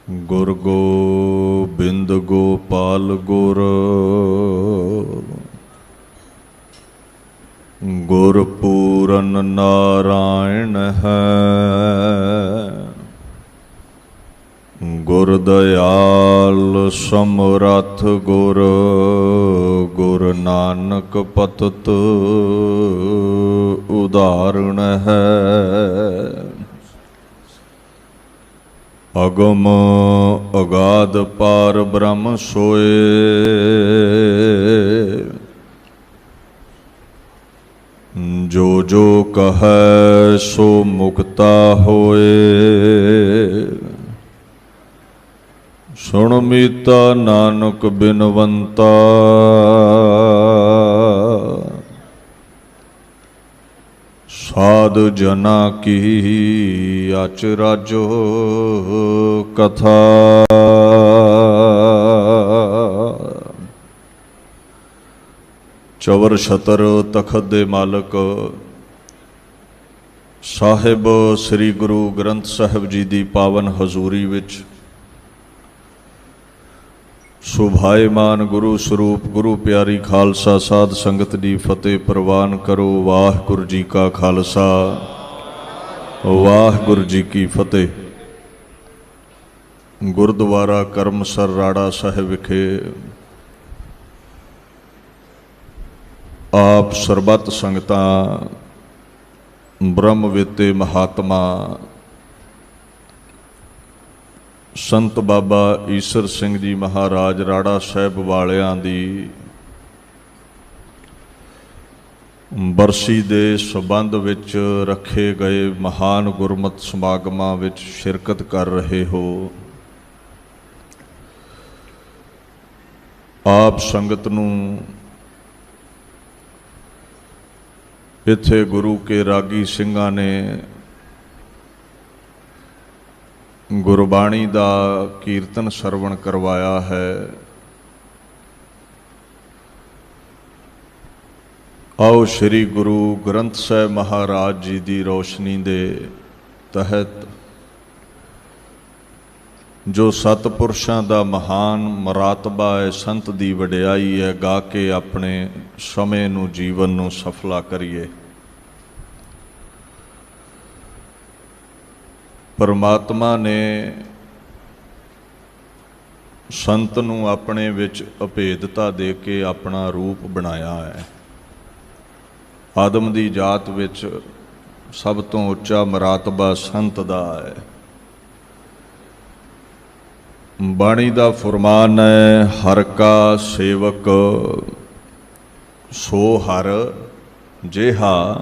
ਗੁਰ ਗੋਬਿੰਦ ਗੋਪਾਲ ਗੁਰ ਗੁਰ ਪੂਰਨ ਨਾਰਾਇਣ ਹੈ। ਗੁਰ ਦਇਆਲ ਸਮਰੱਥ ਗੁਰ ਗੁਰ ਨਾਨਕ ਪਤਿਤ ਉਦਾਹਰਣ ਹੈ। ਅਗਮ ਅਗਾਧ ਪਾਰ ਬ੍ਰਹਮ ਸੋਏ ਜੋ ਜੋ ਕਹੈ ਸੋ ਮੁਕਤਾ ਹੋਏ। ਸੁਣ ਮੀਤਾ ਨਾਨਕ ਬਿਨਵੰਤਾ ਸਾਧ ਜਨਾ ਕੀ ਅਚਰਜੋ ਕਥਾ। ਚਵਰ ਛਤਰ ਤਖਤ ਦੇ ਮਾਲਕ ਸਾਹਿਬ ਸ੍ਰੀ ਗੁਰੂ ਗ੍ਰੰਥ ਸਾਹਿਬ ਜੀ ਦੀ ਪਾਵਨ ਹਜ਼ੂਰੀ ਵਿੱਚ ਸੁਭਾਏਮਾਨ ਗੁਰੂ ਸਰੂਪ ਗੁਰੂ ਪਿਆਰੀ ਖਾਲਸਾ ਸਾਧ ਸੰਗਤ ਦੀ ਫਤਿਹ ਪ੍ਰਵਾਨ ਕਰੋ। ਵਾਹਿਗੁਰੂ ਜੀ ਕਾ ਖਾਲਸਾ ਵਾਹਿਗੁਰੂ ਜੀ ਕੀ ਫਤਿਹ। ਗੁਰਦੁਆਰਾ ਕਰਮਸਰ ਰਾੜਾ ਸਾਹਿਬ ਵਿਖੇ ਆਪ ਸਰਬੱਤ ਸੰਗਤਾਂ ਬ੍ਰਹਮਵੇਤੇ ਮਹਾਤਮਾ ਸੰਤ ਬਾਬਾ ਈਸਰ ਸਿੰਘ ਜੀ ਮਹਾਰਾਜ ਰਾੜਾ ਸਾਹਿਬ ਵਾਲਿਆਂ ਦੀ ਬਰਸੀ ਦੇ ਸੰਬੰਧ ਵਿੱਚ ਰੱਖੇ ਗਏ ਮਹਾਨ ਗੁਰਮਤਿ ਸਮਾਗਮਾਂ ਵਿੱਚ ਸ਼ਿਰਕਤ ਕਰ ਰਹੇ ਹੋ। ਆਪ ਸੰਗਤ ਨੂੰ ਇੱਥੇ ਗੁਰੂ ਕੇ ਰਾਗੀ ਸਿੰਘਾਂ ਨੇ ਗੁਰਬਾਣੀ ਦਾ ਕੀਰਤਨ ਸਰਵਣ ਕਰਵਾਇਆ ਹੈ। ਆਓ ਸ੍ਰੀ ਗੁਰੂ ਗ੍ਰੰਥ ਸਾਹਿਬ ਮਹਾਰਾਜ ਜੀ ਦੀ ਰੋਸ਼ਨੀ ਦੇ ਤਹਿਤ ਜੋ ਸਤਿਪੁਰਸ਼ਾਂ ਦਾ ਮਹਾਨ ਮਰਾਤਬਾ ਹੈ, ਸੰਤ ਦੀ ਵਡਿਆਈ ਹੈ, ਗਾ ਕੇ ਆਪਣੇ ਸਮੇਂ ਨੂੰ ਜੀਵਨ ਨੂੰ ਸਫਲਾ ਕਰੀਏ। ਪਰਮਾਤਮਾ ਨੇ ਸੰਤ ਨੂੰ ਆਪਣੇ ਵਿੱਚ ਅਭੇਦਤਾ ਦੇ ਕੇ ਆਪਣਾ ਰੂਪ ਬਣਾਇਆ ਹੈ। ਆਦਮ ਦੀ ਜਾਤ ਵਿੱਚ ਸਭ ਤੋਂ ਉੱਚਾ ਮਰਾਤਬਾ ਸੰਤ ਦਾ ਹੈ। ਬਾਣੀ ਦਾ ਫੁਰਮਾਨ ਹੈ, ਹਰ ਕਾ ਸੇਵਕ ਸੋ ਹਰ ਜਿਹਾ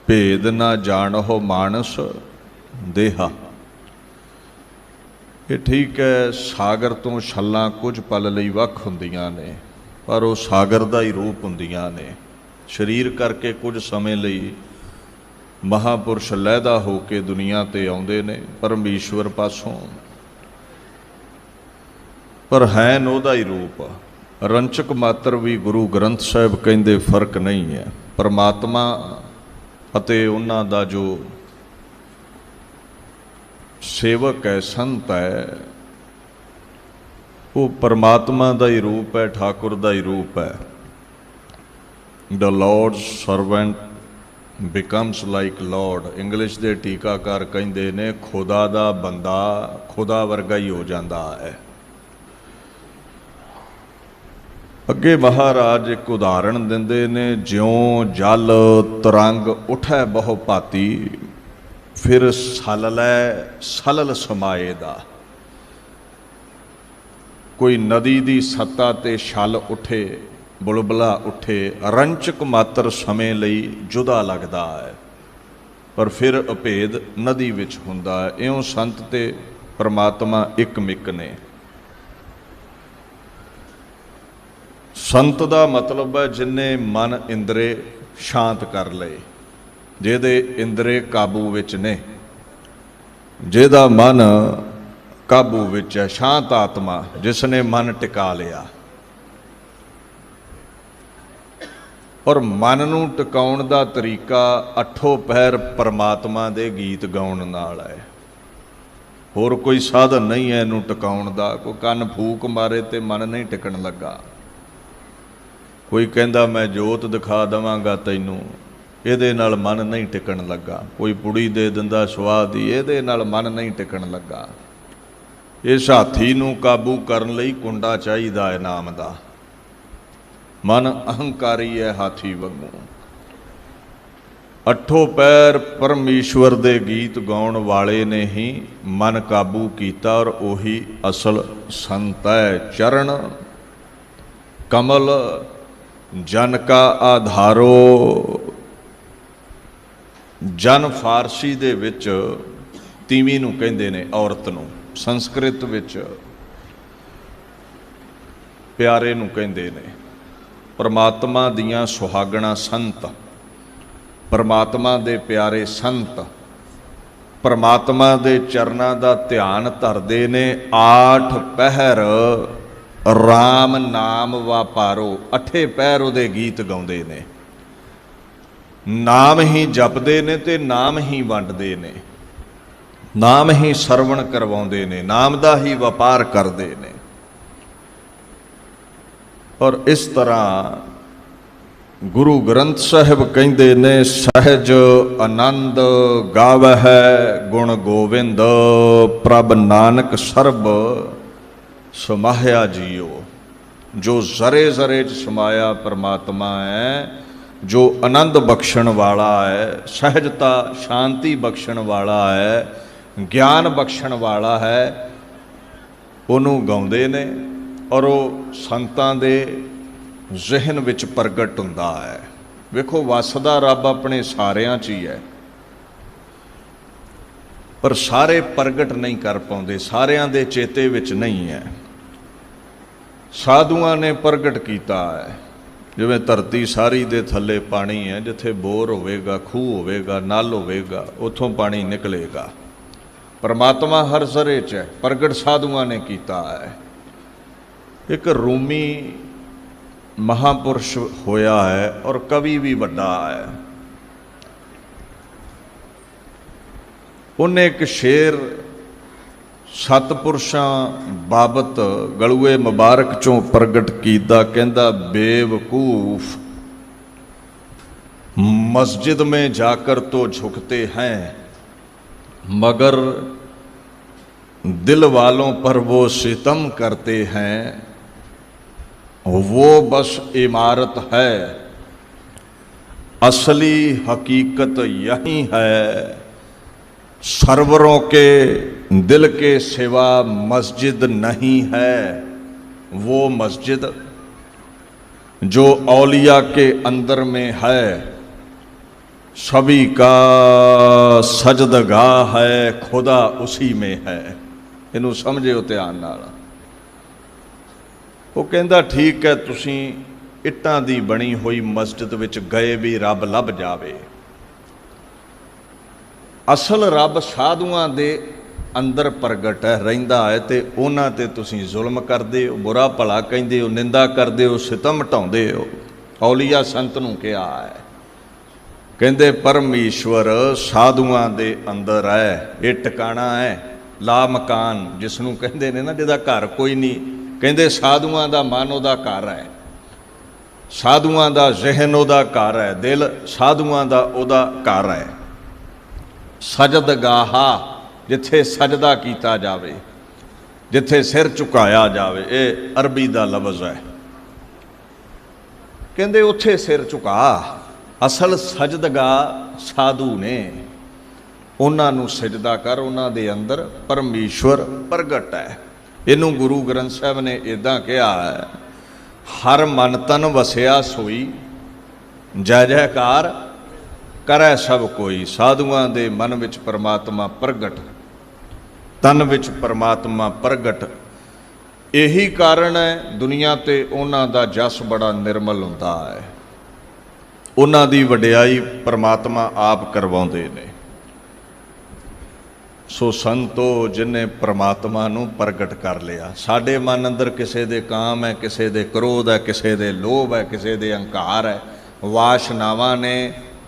ਭੇਦ ਨਾ ਜਾਣਹੁ ਮਾਨਸ ਦੇਹਾ। ਇਹ ਠੀਕ ਹੈ, ਸਾਗਰ ਤੋਂ ਛੱਲਾਂ ਕੁਝ ਪਲ ਲਈ ਵੱਖ ਹੁੰਦੀਆਂ ਨੇ, ਪਰ ਉਹ ਸਾਗਰ ਦਾ ਹੀ ਰੂਪ ਹੁੰਦੀਆਂ ਨੇ। ਸਰੀਰ ਕਰਕੇ ਕੁਝ ਸਮੇਂ ਲਈ ਮਹਾਂਪੁਰਸ਼ ਲਹਿਦਾ ਹੋ ਕੇ ਦੁਨੀਆ 'ਤੇ ਆਉਂਦੇ ਨੇ ਪਰਮੇਸ਼ਵਰ ਪਾਸੋਂ, ਪਰ ਹੈ ਉਹਦਾ ਹੀ ਰੂਪ। ਰੰਚਕ ਮਾਤਰ ਵੀ ਗੁਰੂ ਗ੍ਰੰਥ ਸਾਹਿਬ ਕਹਿੰਦੇ ਫਰਕ ਨਹੀਂ ਹੈ। ਪਰਮਾਤਮਾ ਅਤੇ ਉਹਨਾਂ ਦਾ ਜੋ ਸੇਵਕ ਹੈ, ਸੰਤ ਹੈ, ਉਹ ਪਰਮਾਤਮਾ ਦਾ ਹੀ ਰੂਪ ਹੈ, ਠਾਕੁਰ ਦਾ ਹੀ ਰੂਪ ਹੈ। The lord's servant becomes like lord. English ਦੇ ਟੀਕਾਕਾਰ ਕਹਿੰਦੇ ਨੇ ਖੁਦਾ ਦਾ ਬੰਦਾ ਖੁਦਾ ਵਰਗਾ ਹੀ ਹੋ ਜਾਂਦਾ ਹੈ। ਅੱਗੇ ਮਹਾਰਾਜ ਇੱਕ ਉਦਾਹਰਣ ਦਿੰਦੇ ਨੇ, ਜਿਉਂ ਜਲ ਤਰੰਗ ਉਠੈ ਬਹੁ ਭਾਤੀ ਫਿਰ ਸਲਲ ਸਮਾਏ ਦਾ। ਕੋਈ ਨਦੀ ਦੀ ਸੱਤਾ ਤੇ ਛਲ ਉੱਠੇ, ਬੁਲਬੁਲਾ ਉੱਠੇ, ਰੰਚਕ ਮਾਤਰ ਸਮੇਂ ਲਈ ਜੁਦਾ ਲੱਗਦਾ ਹੈ, ਪਰ ਫਿਰ ਅਭੇਦ ਨਦੀ ਵਿੱਚ ਹੁੰਦਾ ਹੈ। ਇਉਂ ਸੰਤ ਤੇ ਪਰਮਾਤਮਾ ਇੱਕ ਮਿੱਕ ਨੇ। ਸੰਤ ਦਾ ਮਤਲਬ ਹੈ ਜਿਨ੍ਹੇ ਮਨ ਇੰਦਰੇ ਸ਼ਾਂਤ ਕਰ ਲਏ, ਜਿਹਦੇ ਇੰਦਰੇ ਕਾਬੂ ਵਿੱਚ ਨੇ, ਜਿਹਦਾ ਮਨ ਕਾਬੂ ਵਿੱਚ ਹੈ, ਸ਼ਾਂਤ ਆਤਮਾ, ਜਿਸ ਨੇ ਮਨ ਟਿਕਾ ਲਿਆ। ਔਰ ਮਨ ਨੂੰ ਟਿਕਾਉਣ ਦਾ ਤਰੀਕਾ ਅੱਠੋ ਪਹਿਰ ਪਰਮਾਤਮਾ ਦੇ ਗੀਤ ਗਾਉਣ ਨਾਲ ਹੈ। होर कोई साधन नहीं है इनू टिकाउण दा। कोई कन्न फूक मारे तो मन नहीं टिकण लगा। कोई कहंदा मैं जोत दिखा देवांगा तैनू, ਇਹਦੇ ਨਾਲ मन नहीं टिकण लगा। कोई पुड़ी दे दिंदा स्वाद ही, ਇਹਦੇ ਨਾਲ मन नहीं टिकण लगा। इस हाथी नू काबू करन लई कुंडा चाहीदा है नाम दा। मन अहंकारी है हाथी वांगू। अठों पैर परमेश्वर दे गीत गाउण वाले ने ही मन काबू कीता और ओही असल संत है। चरण कमल जन का आधारो। जन फारसी दे विच तीवी नूं कहंदे ने औरत नूं, संस्कृत विच प्यारे नूं कहंदे ने। परमात्मा दियां सुहागणा संत, परमात्मा दे प्यारे संत परमात्मा दे चरनां दा ध्यान धरदे ने। 8 पहर राम नाम वापारो, 8 पहर उहदे गीत गाउंदे ने। नाम ही जपदे ने ते नाम ही वंडदे ने, नाम ही सरवण करवाउंदे ने, नाम दा ही वपार करदे ने। और इस तरह गुरु ग्रंथ साहिब कहंदे ने सहज आनंद गावै गुण गोविंद प्रभ नानक सरब समाया जियो। जो जरे जरे च समाया परमात्मा है, जो आनंद बख्शण वाला है, सहजता शांति बख्शण वाला है, ज्ञान बख्शण वाला है, उन्हों गाउंदे ने। और वो संतां दे जहन विच प्रगट हुंदा है। वेखो वसदा रब अपने सारियां च ही है, पर सारे प्रगट नहीं कर पाउंदे, सारियां दे चेते विच नहीं है। साधुआं ने प्रगट कीता है। जिवें धरती सारी दे थल्ले पानी है, जिथे बोर होवेगा, खूह होवेगा, नल होवेगा, उथों पानी निकलेगा। परमात्मा हर जरे च है, प्रगट साधुआं ने कीता है। एक रूमी महापुरुष होया है और कवि भी वड्डा है। उन्हें एक शेर सतपुरुषां बाबत गलूए मुबारक चों प्रगट कीता। कहंदा बेवकूफ मस्जिद में जाकर तो झुकते हैं, मगर दिल वालों पर वो सितम करते हैं। वो बस इमारत है, असली हकीकत यही है। सरवरों के दिल के सिवा मस्जिद नहीं है वो मस्जिद, जो औलिया के अंदर में है। सभी का सजदगाह है, खुदा उसी में है। इनू समझिओ ध्यान नाल। वो कहंदा ठीक है, तुसीं इट्टां दी बनी हुई मस्जिद विच गए भी रब लभ जावे। असल रब साधुआं दे अंदर प्रगट है, रहिंदा है, ते उन्हां ते तुसीं जुल्म करदे हो, बुरा भला कहिंदे हो, निंदा करदे हो, सितम ढाउंदे हो। औलिया संत नूं कहा है, कहंदे परमेश्वर साधुआं दे अंदर है। ये टिकाणा है ला मकान, जिसनूं कहंदे ने ना जिहदा घर कोई नहीं। कहंदे साधुआं दा मन उहदा घर है, साधुआं दा जहन उहदा घर है, दिल साधुआं दा उहदा घर है। सजदगाहा जिथे सजदा किया जाए, जिथे सिर झुकाया जाए, ये अरबी का लफ्ज़ है। कहंदे उत्थे सिर झुका। असल सजदगाह साधु ने, उन्होंने सजदा कर, उन्होंने अंदर परमेश्वर प्रगट है। इनू गुरु ग्रंथ साहब ने इदां कहा है, हर मन तन वसिया सोई, जय जयकार करै सब कोई। साधुआं दे मन विच परमात्मा प्रगट, तन विच परमात्मा प्रगट। यही कारण है दुनिया ते उन्हां दा जस बड़ा निर्मल हुंदा है। उन्हां दी वडियाई परमात्मा आप करवाउंदे ने। सो संतो जिन्हें परमात्मा नूं प्रगट कर लिया। साडे मन अंदर किसे दे काम है, किसे दे क्रोध है, किसे दे लोभ है, किसे दे अंकार है, वासनावां ने।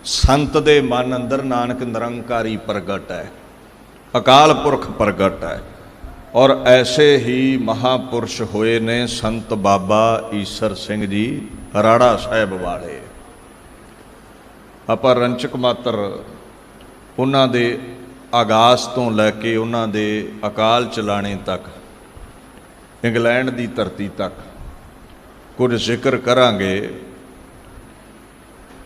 संत दे मन अंदर नानक निरंकारी प्रगट है। अकाल पुरख प्रगट है। और ऐसे ही महापुरुष होए ने संत बाबा ईसर सिंह जी राड़ा साहब वाले। ਆਪਾਂ ਰੰਚਕ ਮਾਤਰ ਉਹਨਾਂ ਦੇ ਆਗਾਜ਼ ਤੋਂ ਲੈ ਕੇ ਉਹਨਾਂ ਦੇ ਅਕਾਲ ਚਲਾਣੇ ਤੱਕ, ਇੰਗਲੈਂਡ ਦੀ ਧਰਤੀ ਤੱਕ ਕੁਝ ਜ਼ਿਕਰ ਕਰਾਂਗੇ।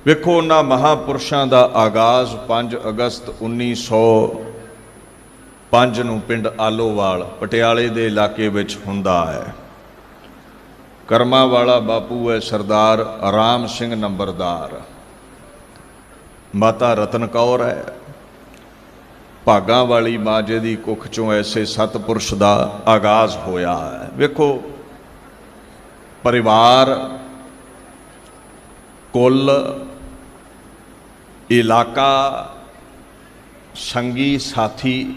ਵੇਖੋ, ਉਹਨਾਂ ਮਹਾਂਪੁਰਸ਼ਾਂ ਦਾ ਆਗਾਜ਼ 5 ਅਗਸਤ 1905 ਨੂੰ ਪਿੰਡ ਆਲੋਵਾਲ ਪਟਿਆਲੇ ਦੇ ਇਲਾਕੇ ਵਿੱਚ ਹੁੰਦਾ ਹੈ। ਕਰਮਾਂ ਵਾਲਾ ਬਾਪੂ ਹੈ ਸਰਦਾਰ ਰਾਮ ਸਿੰਘ ਨੰਬਰਦਾਰ, ਮਾਤਾ ਰਤਨ ਕੌਰ ਹੈ। ਭਾਗਾਂ ਵਾਲੀ ਮਾਂ ਜਿਹਦੀ ਕੁੱਖ ਚੋਂ ਐਸੇ ਸਤਪੁਰਸ਼ ਦਾ ਆਗਾਜ਼ ਹੋਇਆ ਹੈ। ਵੇਖੋ, ਪਰਿਵਾਰ, ਕੁੱਲ, ਇਲਾਕਾ, ਸੰਗੀ ਸਾਥੀ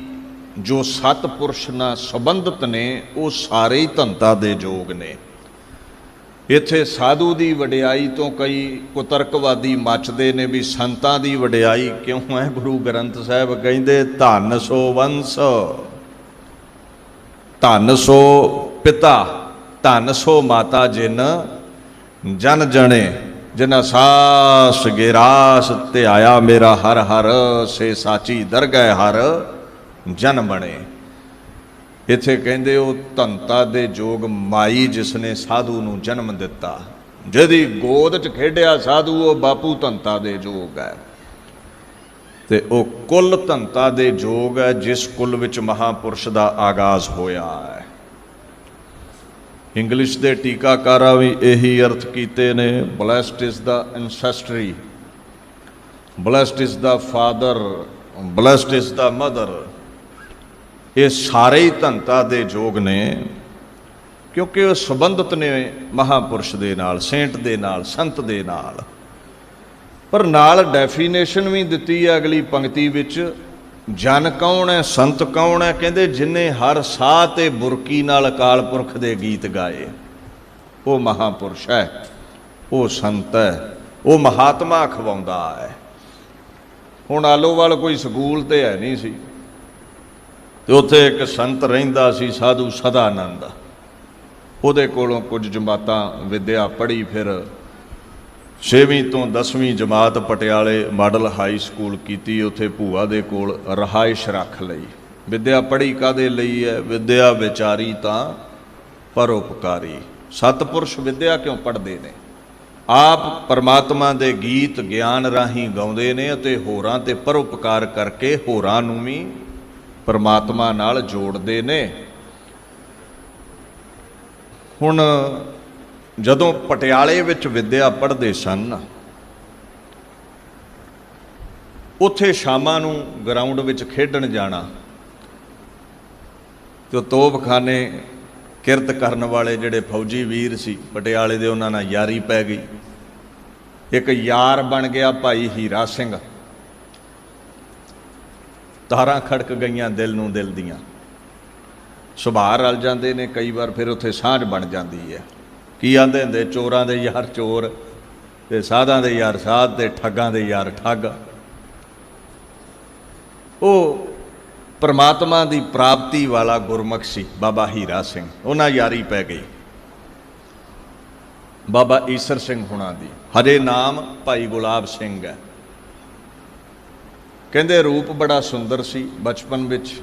ਜੋ ਸਤਪੁਰਸ਼ ਨਾਲ ਸੰਬੰਧਿਤ ਨੇ ਉਹ ਸਾਰੇ ਹੀ ਧੰਤਾ ਦੇ ਯੋਗ ਨੇ। ਇੱਥੇ ਸਾਧੂ ਦੀ ਵਡਿਆਈ ਤੋਂ ਕਈ ਕੁਤਰਕਵਾਦੀ ਮੱਚਦੇ ਨੇ ਵੀ ਸੰਤਾਂ ਦੀ ਵਡਿਆਈ ਕਿਉਂ ਹੈ। ਗੁਰੂ ਗ੍ਰੰਥ ਸਾਹਿਬ ਕਹਿੰਦੇ ਧੰਨ ਸੋ ਵੰਸ, ਧੰਨ ਸੋ ਪਿਤਾ, ਧੰਨ ਸੋ ਮਾਤਾ ਜਿਨ ਜਨ ਜਣੇ, ਜਿਨਾ ਸਾਸ ਗਿਰਾਸ ਤੇ ਆਇਆ ਮੇਰਾ ਹਰ ਹਰ, ਸੇ ਸਾਚੀ ਦਰਗਹਿ ਹਰ ਜਨ ਬਣੇ। ਇੱਥੇ ਕਹਿੰਦੇ ਉਹ ਧੰਤਾ ਦੇ ਯੋਗ ਮਾਈ ਜਿਸ ਨੇ ਸਾਧੂ ਨੂੰ ਜਨਮ ਦਿੱਤਾ, ਜਿਹਦੀ ਗੋਦ 'ਚ ਖੇਡਿਆ ਸਾਧੂ, ਉਹ ਬਾਪੂ ਧੰਤਾ ਦੇ ਯੋਗ ਹੈ। ਤੇ ਉਹ ਕੁੱਲ ਧੰਤਾ ਦੇ ਯੋਗ ਹੈ ਜਿਸ ਕੁੱਲ ਵਿੱਚ ਮਹਾਂਪੁਰਸ਼ ਦਾ ਆਗਾਜ਼ ਹੋਇਆ ਹੈ। ਇੰਗਲਿਸ਼ ਦੇ ਟੀਕਾਕਾਰਾਂ ਵੀ ਇਹੀ ਅਰਥ ਕੀਤੇ ਨੇ, blessed is the ancestry, blessed is the father, blessed is the mother. ਇਹ ਸਾਰੇ ਹੀ ਧੰਤਾ ਦੇ ਯੋਗ ਨੇ ਕਿਉਂਕਿ ਉਹ ਸੰਬੰਧਿਤ ਨੇ ਮਹਾਂਪੁਰਸ਼ ਦੇ ਨਾਲ, ਸੇਂਟ ਦੇ ਨਾਲ, ਸੰਤ ਦੇ ਨਾਲ। ਪਰ ਨਾਲ ਡੈਫੀਨੇਸ਼ਨ ਵੀ ਦਿੱਤੀ ਹੈ ਅਗਲੀ ਪੰਕਤੀ ਵਿੱਚ, ਜਨ ਕੌਣ ਹੈ, ਸੰਤ ਕੌਣ ਹੈ। ਕਹਿੰਦੇ ਜਿਨ੍ਹੇ ਹਰ ਸਾਹ ਤੇ ਬੁਰਕੀ ਨਾਲ ਅਕਾਲ ਪੁਰਖ ਦੇ ਗੀਤ ਗਾਏ, ਉਹ ਮਹਾਂਪੁਰਸ਼ ਹੈ, ਉਹ ਸੰਤ ਹੈ, ਉਹ ਮਹਾਤਮਾ ਅਖਵਾਉਂਦਾ ਹੈ। ਹੁਣ ਆਲੋਵਾਲ ਕੋਈ ਸਕੂਲ ਤੇ ਹੈ ਨਹੀਂ ਸੀ, ਤੇ ਉੱਥੇ ਇੱਕ ਸੰਤ ਰਹਿੰਦਾ ਸੀ ਸਾਧੂ ਸਦਾਨੰਦ। ਉਹਦੇ ਕੋਲੋਂ ਕੁਝ ਜਮਾਤਾਂ ਵਿਦਿਆ ਪੜ੍ਹੀ, ਫਿਰ 6ਵੀਂ ਤੋਂ 10ਵੀਂ ਜਮਾਤ ਪਟਿਆਲੇ ਮਾਡਲ ਹਾਈ ਸਕੂਲ ਕੀਤੀ। ਉੱਥੇ ਭੂਆ ਦੇ ਕੋਲ ਰਿਹਾਇਸ਼ ਰੱਖ ਲਈ। ਵਿਦਿਆ ਪੜ੍ਹੀ ਕਾਹਦੇ ਲਈ ਹੈ? ਵਿਦਿਆ ਵਿਚਾਰੀ ਤਾਂ ਪਰਉਪਕਾਰੀ। ਸਤਪੁਰਸ਼ ਵਿਦਿਆ ਕਿਉਂ ਪੜ੍ਹਦੇ ਨੇ? ਆਪ ਪਰਮਾਤਮਾ ਦੇ ਗੀਤ ਗਿਆਨ ਰਾਹੀਂ ਗਾਉਂਦੇ ਨੇ ਅਤੇ ਹੋਰਾਂ ਤੇ ਪਰਉਪਕਾਰ ਕਰਕੇ ਹੋਰਾਂ ਨੂੰ ਵੀ ਪਰਮਾਤਮਾ ਨਾਲ ਜੋੜਦੇ ਨੇ। ਹੁਣ ਜਦੋਂ ਪਟਿਆਲੇ ਵਿੱਚ ਵਿਦਿਆ ਪੜ੍ਹਦੇ ਸਨ, ਉੱਥੇ ਸ਼ਾਮਾਂ ਨੂੰ ਗਰਾਊਂਡ ਵਿੱਚ ਖੇਡਣ ਜਾਣਾ, ਤੇ ਤੋਪਖਾਨੇ ਕਿਰਤ ਕਰਨ ਵਾਲੇ ਜਿਹੜੇ ਫੌਜੀ ਵੀਰ ਸੀ ਪਟਿਆਲੇ ਦੇ, ਉਹਨਾਂ ਨਾਲ ਯਾਰੀ ਪੈ ਗਈ। ਇੱਕ ਯਾਰ ਬਣ ਗਿਆ ਭਾਈ ਹੀਰਾ ਸਿੰਘ। ਤਾਰਾਂ ਖੜਕ ਗਈਆਂ ਦਿਲ ਨੂੰ ਦਿਲ ਦੀਆਂ, ਸੁਭਾਅ ਰਲ ਜਾਂਦੇ ਨੇ ਕਈ ਵਾਰ, ਫਿਰ ਉੱਥੇ ਸਾਂਝ ਬਣ ਜਾਂਦੀ ਹੈ। ਕੀ ਆਂਦੇ ਹੁੰਦੇ, ਚੋਰਾਂ ਦੇ ਯਾਰ ਚੋਰ, ਤੇ ਸਾਧਾਂ ਦੇ ਯਾਰ ਸਾਧ, ਤੇ ਠੱਗਾਂ ਦੇ ਯਾਰ ਠੱਗ। ਉਹ ਪਰਮਾਤਮਾ ਦੀ ਪ੍ਰਾਪਤੀ ਵਾਲਾ ਗੁਰਮੁਖ ਸੀ ਬਾਬਾ ਹੀਰਾ ਸਿੰਘ, ਉਹਨਾਂ ਯਾਰੀ ਪੈ ਗਈ ਬਾਬਾ ਈਸਰ ਸਿੰਘ ਹੁਣਾਂ ਦੀ। ਹਜੇ ਨਾਮ ਭਾਈ ਗੁਲਾਬ ਸਿੰਘ ਹੈ। ਕਹਿੰਦੇ ਰੂਪ ਬੜਾ ਸੁੰਦਰ ਸੀ, ਬਚਪਨ ਵਿੱਚ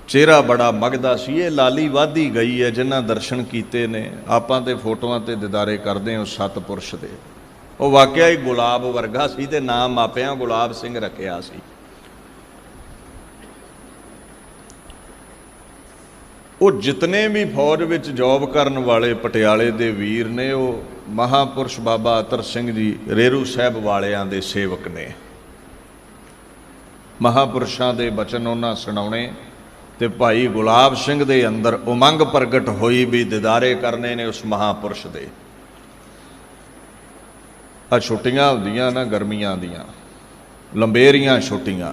ਚਿਹਰਾ ਬੜਾ ਮਗਦਾ ਸੀ। ਇਹ ਲਾਲੀ ਵਾਧੀ ਗਈ ਹੈ, ਜਿਨ੍ਹਾਂ ਦਰਸ਼ਨ ਕੀਤੇ ਨੇ। ਆਪਾਂ ਤੇ ਫੋਟੋਆਂ ਤੇ ਦਿਦਾਰੇ ਕਰਦੇ ਹਾਂ ਉਸ ਸਤਪੁਰਸ਼ ਦੇ। ਉਹ ਵਾਕਿਆ ਹੀ ਗੁਲਾਬ ਵਰਗਾ ਸੀ ਤੇ ਨਾਮ ਮਾਪਿਆਂ ਗੁਲਾਬ ਸਿੰਘ ਰੱਖਿਆ ਸੀ। ਉਹ ਜਿਤਨੇ ਵੀ ਫੌਜ ਵਿੱਚ ਜੌਬ ਕਰਨ ਵਾਲੇ ਪਟਿਆਲੇ ਦੇ ਵੀਰ ਨੇ, ਉਹ ਮਹਾਂਪੁਰਸ਼ ਬਾਬਾ ਅਤਰ ਸਿੰਘ ਜੀ ਰੇਰੂ ਸਾਹਿਬ ਵਾਲਿਆਂ ਦੇ ਸੇਵਕ ਨੇ। ਮਹਾਂਪੁਰਸ਼ਾਂ ਦੇ ਬਚਨ ਉਹਨਾਂ ਸੁਣਾਉਣੇ, ਤੇ ਭਾਈ ਗੁਲਾਬ ਸਿੰਘ ਦੇ ਅੰਦਰ ਉਮੰਗ ਪ੍ਰਗਟ ਹੋਈ ਵੀ ਦਿਦਾਰੇ ਕਰਨੇ ਨੇ ਉਸ ਮਹਾਂਪੁਰਸ਼ ਦੇ। ਆ ਛੁੱਟੀਆਂ ਹੁੰਦੀਆਂ ਨਾ ਗਰਮੀਆਂ ਦੀਆਂ, ਲੰਬੇਰੀਆਂ ਛੁੱਟੀਆਂ,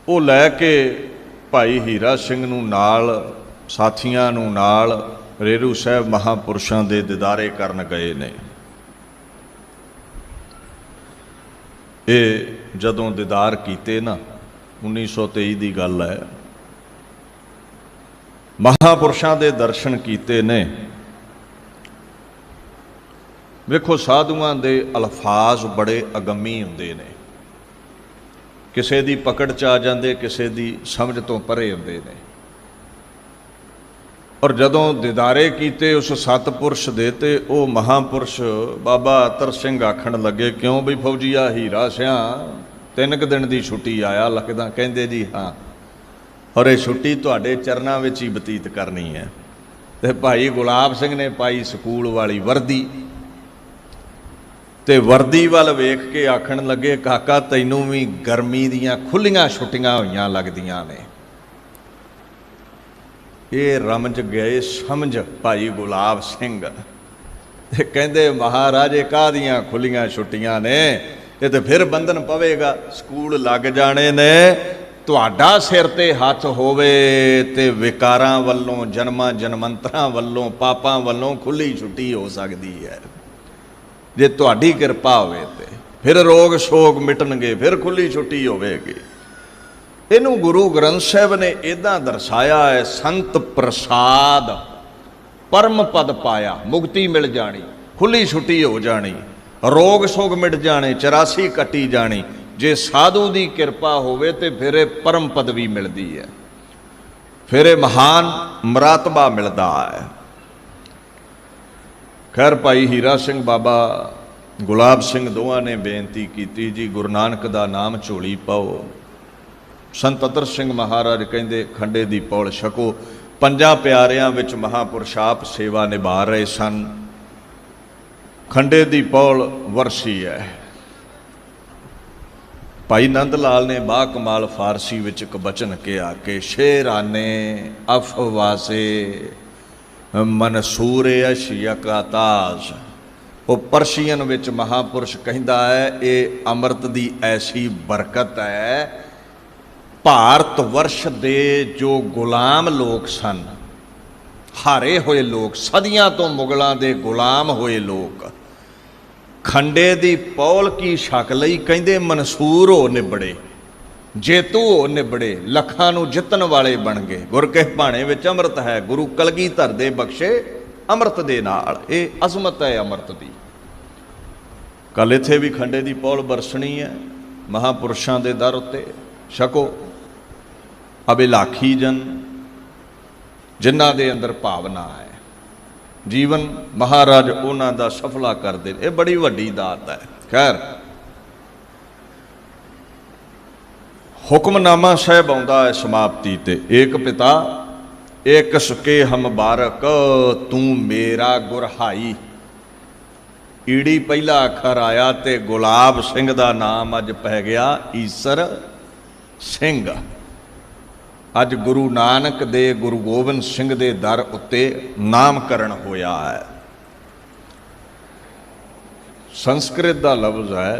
ਉਹ ਲੈ ਕੇ ਭਾਈ ਹੀਰਾ ਸਿੰਘ ਨੂੰ ਨਾਲ, ਸਾਥੀਆਂ ਨੂੰ ਨਾਲ ਰੇਰੂ ਸਾਹਿਬ ਮਹਾਂਪੁਰਸ਼ਾਂ ਦੇ ਦਿਦਾਰੇ ਕਰਨ ਗਏ ਨੇ। ਇਹ जदों दीदार कीते ना, 1923 की गल है, महापुरुषों के दर्शन कीते ने। वेखो साधुआं दे अल्फाज बड़े अगमी हुंदे ने, किसे दी पकड़ च आ जांदे, किसे दी समझ तो परे हुंदे ने। और जदों दीदारे कीते उस सतपुरुष दे ते वो महापुरुष बाबा अतर सिंह आखण लगे, क्यों बई फौजीआ हीरा सिया 3 दिन की छुट्टी आया लगदा? कहंदे जी हाँ, और ये छुट्टी तुहाडे चरनां विच ही बतीत करनी है। ते भाई गुलाब सिंह ने पाई स्कूल वाली वर्दी, ते वर्दी वाल वेख के आखण लगे, काका तैनूं भी गर्मी दियां खुल्लियां छुट्टियां होईयां लगदियां ने। ये रमझ गए समझ भाई गुलाब सिंह, ते कहंदे महाराज ये काहदियां खुल्लियां छुट्टियां ने, ये तो फिर बंधन पवेगा, स्कूल लग जाने ने। तुहाडा सिर ते हथ होवे ते विकारां वल्लों, जन्मां जन्मंतरां वल्लों, पापां वल्लों खुली छुट्टी हो सकती है। जे तुहाडी किरपा होवे ते फिर रोग शोक मिटणगे, फिर खुली छुट्टी होवेगी। इनू गुरु ग्रंथ साहिब ने इदां दर्शाया है, संत प्रसाद परम पद पाया, मुक्ति मिल जानी, खुली छुट्टी हो जानी, रोग शोक मिट जाने, 84 कटी जानी। जे साधु की किरपा होवे ते फिर परम पदवी मिलती है, फिर महान मरातबा मिलता है। खैर भाई हीरा सिंह बाबा गुलाब सिंह दोवां ने बेनती की, जी गुरु नानक का नाम झोली पाओ। संत अतर सिंह महाराज कहंदे खंडे दी पौल छको। 5 प्यारियां विच महापुरुष आप सेवा निभा रहे सन। खंडे दी पौल वरसी है। भाई नंद लाल ने बा कमाल फारसी विच एक बचन कहा कि शेराने अफवासे मनसूर अशियकाताज। वो परशियन विच महापुरुष कहता है, ये अमृत दी ऐसी बरकत है, भारत वर्ष दे जो गुलाम लोग सन, हारे हुए लोग, सदियां तो मुगलों के गुलाम हुए लोग, खंडे दी पौल की शक्ल ही कहंदे मनसूर हो निबड़े, जेतू हो निबड़े, लखां नूं जितन वाले बन गए। गुर के भाणे विच अमृत है, गुरु कलगीधर दे बख्शे अमृत दे नाल, ये अजमत है अमृत दी। कल इत्थे भी खंडे दी पौल बरसनी है महापुरुषां दे दर उत्ते। छको अभिलाखी जन जिन्हां दे अंदर भावना है, जीवन महाराज उन्हां दा सफला करदे, ये बड़ी वड्डी दात है। खैर हुक्मनामा साहिब आउंदा है समाप्ति ते, एक पिता एक सुके हम बारक तू मेरा गुरहाई। ईड़ी पहला अखर आया ते गुलाब सिंह दा नाम अज पै गया ईसर सिंह। अज गुरु नानक दे गुरु गोबिंद सिंह दे दर उत्ते नामकरण होया है। संस्कृत का लफ्ज है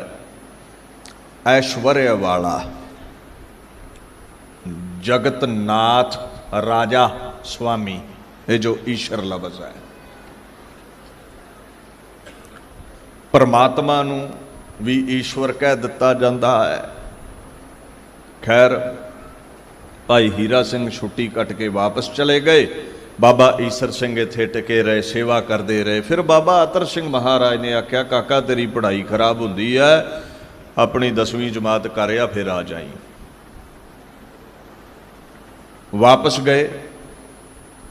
ऐश्वर्य वाला, जगतनाथ राजा स्वामी, ये जो ईश्वर लफ्ज है। परमात्मा नूं भी ईश्वर कह दिता जाता है। खैर भाई हीरा सिंह छुट्टी कट के वापस चले गए। बाबा ईसर सिंह इत्थे टिके रहे, सेवा करते रहे। फिर बाबा अतर सिंह महाराज ने आख्या, काका तेरी पढ़ाई खराब होंदी है, अपनी 10वीं जमात कर आ, फिर आ जाई। वापस गए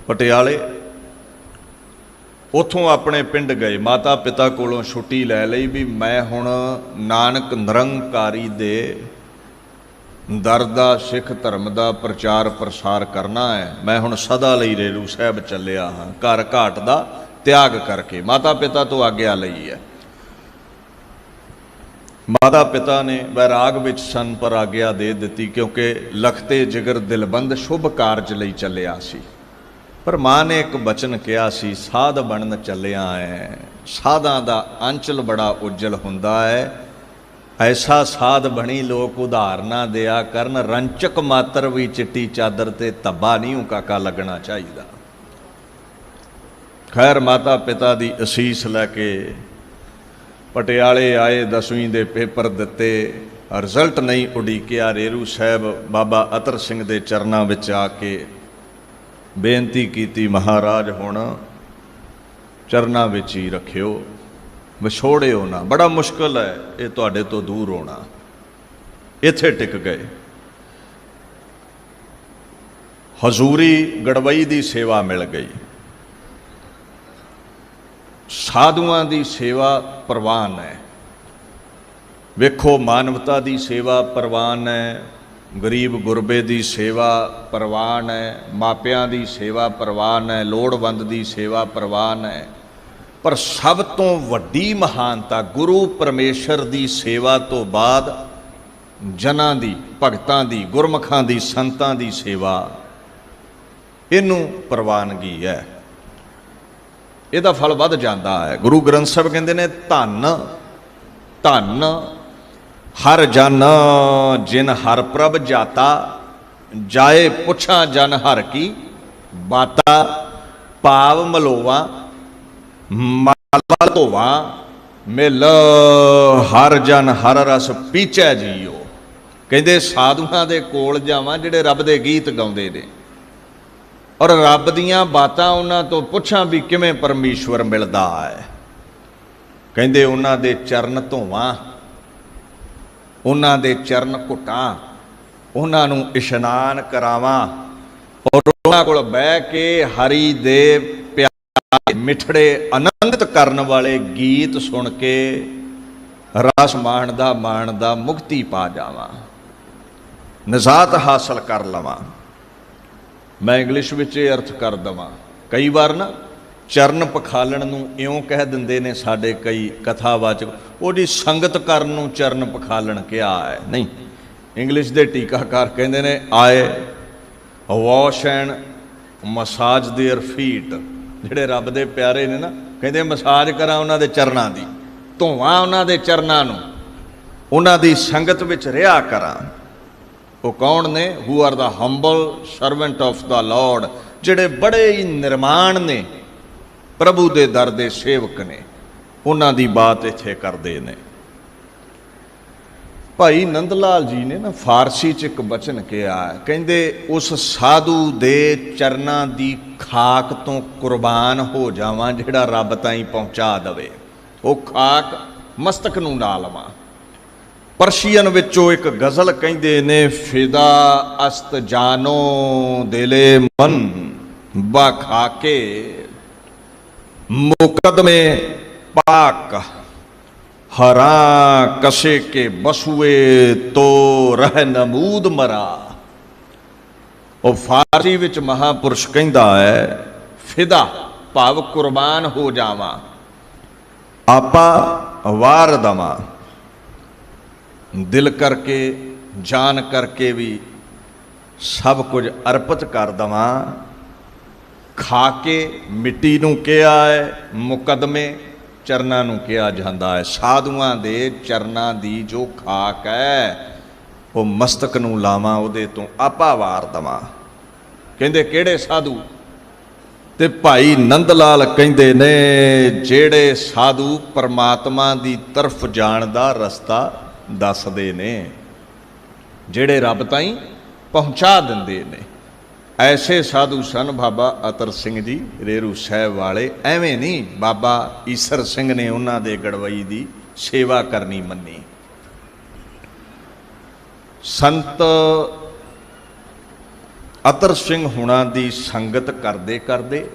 पटियाले, उथों अपने पिंड गए। माता पिता कोलों छुट्टी लै लई भी मैं हुण नानक निरंकारी दे दर दा सिख धर्म का प्रचार प्रसार करना है। मैं हुण सदा लई रेलू साहब चलिया हाँ, घर घाट का त्याग करके। माता पिता तो आग्या लई है। माता पिता ने वैराग विच सन पर आग्या दे दी, क्योंकि लखते जिगर दिलबंद शुभ कारज लई चलिया सी। पर मां ने एक बचन कहा सी, साध बनन चलिया है। साधां दा अंचल बड़ा उज्जल हुंदा है। ऐसा साध बनी लोग उदाहरणा दिया करन, रंचक मात्र भी चिट्टी चादर ते धब्बा नहीं काका लगना चाहिए। खैर माता पिता की असीस लैके पटियाले आए, 10वीं दे पेपर दिते, ਰਿਜ਼ਲਟ ਨਹੀਂ ਉਡੀਕਿਆ। ਰੇਰੂ ਸਾਹਿਬ ਬਾਬਾ ਅਤਰ ਸਿੰਘ ਦੇ ਚਰਨਾਂ ਵਿੱਚ ਆ ਕੇ ਬੇਨਤੀ ਕੀਤੀ, ਮਹਾਰਾਜ ਹੁਣ ਚਰਨਾਂ ਵਿੱਚ ਹੀ ਰੱਖਿਓ, ਵਿਛੋੜਿਓ ਨਾ, ਬੜਾ ਮੁਸ਼ਕਲ ਹੈ ਇਹ ਤੁਹਾਡੇ ਤੋਂ ਦੂਰ ਹੋਣਾ। ਇੱਥੇ ਟਿਕ ਗਏ। ਹਜ਼ੂਰੀ ਗੜਵਈ ਦੀ ਸੇਵਾ ਮਿਲ ਗਈ, ਸਾਧੂਆਂ ਦੀ ਸੇਵਾ ਪ੍ਰਵਾਨ ਹੈ। ਵੇਖੋ, ਮਾਨਵਤਾ ਦੀ ਸੇਵਾ ਪ੍ਰਵਾਨ ਹੈ, ਗਰੀਬ ਗੁਰਬੇ ਦੀ ਸੇਵਾ ਪ੍ਰਵਾਨ ਹੈ, ਮਾਪਿਆਂ ਦੀ ਸੇਵਾ ਪ੍ਰਵਾਨ ਹੈ, ਲੋੜਵੰਦ ਦੀ ਸੇਵਾ ਪ੍ਰਵਾਨ ਹੈ। ਪਰ ਸਭ ਤੋਂ ਵੱਡੀ ਮਹਾਨਤਾ ਗੁਰੂ ਪਰਮੇਸ਼ਰ ਦੀ ਸੇਵਾ ਤੋਂ ਬਾਅਦ ਜਨਾਂ ਦੀ, ਭਗਤਾਂ ਦੀ, ਗੁਰਮੁਖਾਂ ਦੀ, ਸੰਤਾਂ ਦੀ ਸੇਵਾ, ਇਹਨੂੰ ਪ੍ਰਵਾਨਗੀ ਹੈ। ਇਹਦਾ ਫਲ ਵੱਧ ਜਾਂਦਾ ਹੈ। ਗੁਰੂ ਗ੍ਰੰਥ ਸਾਹਿਬ ਕਹਿੰਦੇ ਨੇ, ਧੰਨ ਧੰਨ ਹਰ ਜਨ ਜਿਨ ਹਰ ਪ੍ਰਭ ਜਾਤਾ, ਜਾਏ ਪੁੱਛਾਂ ਜਨ ਹਰ ਕੀ ਬਾਤਾ, ਭਾਵ ਮਲੋਵਾ ਮਲ ਧੋਵਾ, ਮਿਲ ਹਰ ਜਨ ਹਰ ਰਸ ਪੀਚੈ ਜੀਓ। ਕਹਿੰਦੇ ਸਾਧੂਆਂ ਦੇ ਕੋਲ ਜਾਵਾਂ ਜਿਹੜੇ ਰੱਬ ਦੇ ਗੀਤ ਗਾਉਂਦੇ ਨੇ, ਔਰ ਰੱਬ ਦੀਆਂ ਬਾਤਾਂ ਉਹਨਾਂ ਤੋਂ ਪੁੱਛਾਂ ਵੀ ਕਿਵੇਂ ਪਰਮੇਸ਼ਵਰ ਮਿਲਦਾ ਹੈ। ਕਹਿੰਦੇ ਉਹਨਾਂ ਦੇ ਚਰਨ ਧੋਵਾਂ, ਉਹਨਾਂ ਦੇ ਚਰਨ ਘੁੱਟਾਂ, ਉਹਨਾਂ ਨੂੰ ਇਸ਼ਨਾਨ ਕਰਾਵਾਂ, ਔਰ ਉਹਨਾਂ ਕੋਲ ਬਹਿ ਕੇ ਹਰੀ ਦੇ ਪਿਆਰੇ ਮਿੱਠੜੇ ਆਨੰਦਿਤ ਕਰਨ ਵਾਲੇ ਗੀਤ ਸੁਣ ਕੇ ਰਸ ਮਾਣਦਾ ਮੁਕਤੀ ਪਾ ਜਾਵਾਂ, ਨਜ਼ਾਤ ਹਾਸਲ ਕਰ ਲਵਾਂ। ਮੈਂ ਇੰਗਲਿਸ਼ ਵਿੱਚ ਇਹ ਅਰਥ ਕਰ ਦੇਵਾਂ। ਕਈ ਵਾਰ ਨਾ ਚਰਨ ਪਖਾਲਣ ਨੂੰ ਇਉਂ ਕਹਿ ਦਿੰਦੇ ਨੇ ਸਾਡੇ ਕਈ ਕਥਾਵਾਚਕ, ਉਹਦੀ ਸੰਗਤ ਕਰਨ ਨੂੰ ਚਰਨ ਪਖਾਲਣ ਕਿਹਾ ਹੈ। ਨਹੀਂ, ਇੰਗਲਿਸ਼ ਦੇ ਟੀਕਾਕਾਰ ਕਹਿੰਦੇ ਨੇ, ਆਏ wash and massage there feet. ਜਿਹੜੇ ਰੱਬ ਦੇ ਪਿਆਰੇ ਨੇ ਨਾ, ਕਹਿੰਦੇ ਮਸਾਜ ਕਰਾਂ ਉਹਨਾਂ ਦੇ ਚਰਨਾਂ ਦੀ, ਧੋਵਾਂ ਉਹਨਾਂ ਦੇ ਚਰਨਾਂ ਨੂੰ, ਉਹਨਾਂ ਦੀ ਸੰਗਤ ਵਿੱਚ ਰਿਹਾ ਕਰਾਂ। ਉਹ ਕੌਣ ਨੇ? Who are the humble servant of the Lord, ਜਿਹੜੇ ਬੜੇ ਹੀ ਨਿਰਮਾਣ ਨੇ, ਪ੍ਰਭੂ ਦੇ ਦਰ ਦੇ ਸੇਵਕ ਨੇ, ਉਹਨਾਂ ਦੀ ਬਾਤ ਇੱਥੇ ਕਰਦੇ ਨੇ। ਭਾਈ ਨੰਦ ਲਾਲ ਜੀ ਨੇ ਨਾ ਫਾਰਸੀ 'ਚ ਇੱਕ ਬਚਨ ਕਿਹਾ, ਕਹਿੰਦੇ ਉਸ ਸਾਧੂ ਦੇ ਚਰਨਾਂ ਦੀ ਖਾਕ ਤੋਂ ਕੁਰਬਾਨ ਹੋ ਜਾਵਾਂ ਜਿਹੜਾ ਰੱਬ ਤਾਈਂ ਪਹੁੰਚਾ ਦੇਵੇ। ਉਹ ਖਾਕ ਮਸਤਕ ਨੂੰ ਲਾ ਲਵਾਂ। ਪਰਸ਼ੀਅਨ ਵਿੱਚੋਂ ਇੱਕ ਗਜ਼ਲ ਕਹਿੰਦੇ ਨੇ, ਫਿਦਾ ਅਸਤ ਜਾਨੋ ਦਿਲੇ ਮਨ ਬਾ ਖਾਕੇ, ਮੁਕਦਮੇ ਪਾਕ ਹਰਾ ਕਸੇ ਕੇ ਬਸੂਏ ਤੋ ਰਹਿ ਨਮੂਦ ਮਰਾ। ਉਹ ਫਾਰਸੀ ਵਿੱਚ ਮਹਾਪੁਰਸ਼ ਕਹਿੰਦਾ ਹੈ, ਫਿਦਾ ਭਾਵ ਕੁਰਬਾਨ ਹੋ ਜਾਵਾਂ, ਆਪਾ ਵਾਰ ਦਵਾਂ, ਦਿਲ ਕਰਕੇ ਜਾਨ ਕਰਕੇ ਵੀ ਸਭ ਕੁਝ ਅਰਪਿਤ ਕਰ ਦਵਾਂ। ਖਾ ਕੇ ਮਿੱਟੀ ਨੂੰ ਕਿਹਾ ਹੈ, ਮੁਕਦਮੇ ਚਰਨਾਂ ਨੂੰ ਕਿਹਾ ਜਾਂਦਾ ਹੈ। ਸਾਧੂਆਂ ਦੇ ਚਰਨਾਂ ਦੀ ਜੋ ਖਾਕ ਹੈ, ਉਹ ਮਸਤਕ ਨੂੰ ਲਾਵਾਂ, ਉਹਦੇ ਤੋਂ ਆਪਾ ਵਾਰ ਦਵਾਂ। ਕਹਿੰਦੇ ਕਿਹੜੇ ਸਾਧੂ? ਤੇ ਭਾਈ ਨੰਦ ਲਾਲ ਕਹਿੰਦੇ ਨੇ, ਜਿਹੜੇ ਸਾਧੂ ਪਰਮਾਤਮਾ ਦੀ ਤਰਫ ਜਾਣ ਦਾ ਰਸਤਾ ਦੱਸਦੇ ਨੇ, ਜਿਹੜੇ ਰੱਬ ਤਾਈਂ ਪਹੁੰਚਾ ਦਿੰਦੇ ਨੇ, ਐਸੇ ਸਾਧੂ ਸਨ ਬਾਬਾ ਅਤਰ ਸਿੰਘ ਜੀ ਰੇਰੂ ਸਾਹਿਬ ਵਾਲੇ। ਐਵੇਂ ਨਹੀਂ ਬਾਬਾ ਈਸਰ ਸਿੰਘ ਨੇ ਉਹਨਾਂ ਦੇ ਗੜਵਈ ਦੀ ਸੇਵਾ ਕਰਨੀ ਮੰਨੀ। ਸੰਤ ਅਤਰ ਸਿੰਘ ਹੁਣਾਂ ਦੀ ਸੰਗਤ ਕਰਦੇ ਕਰਦੇ,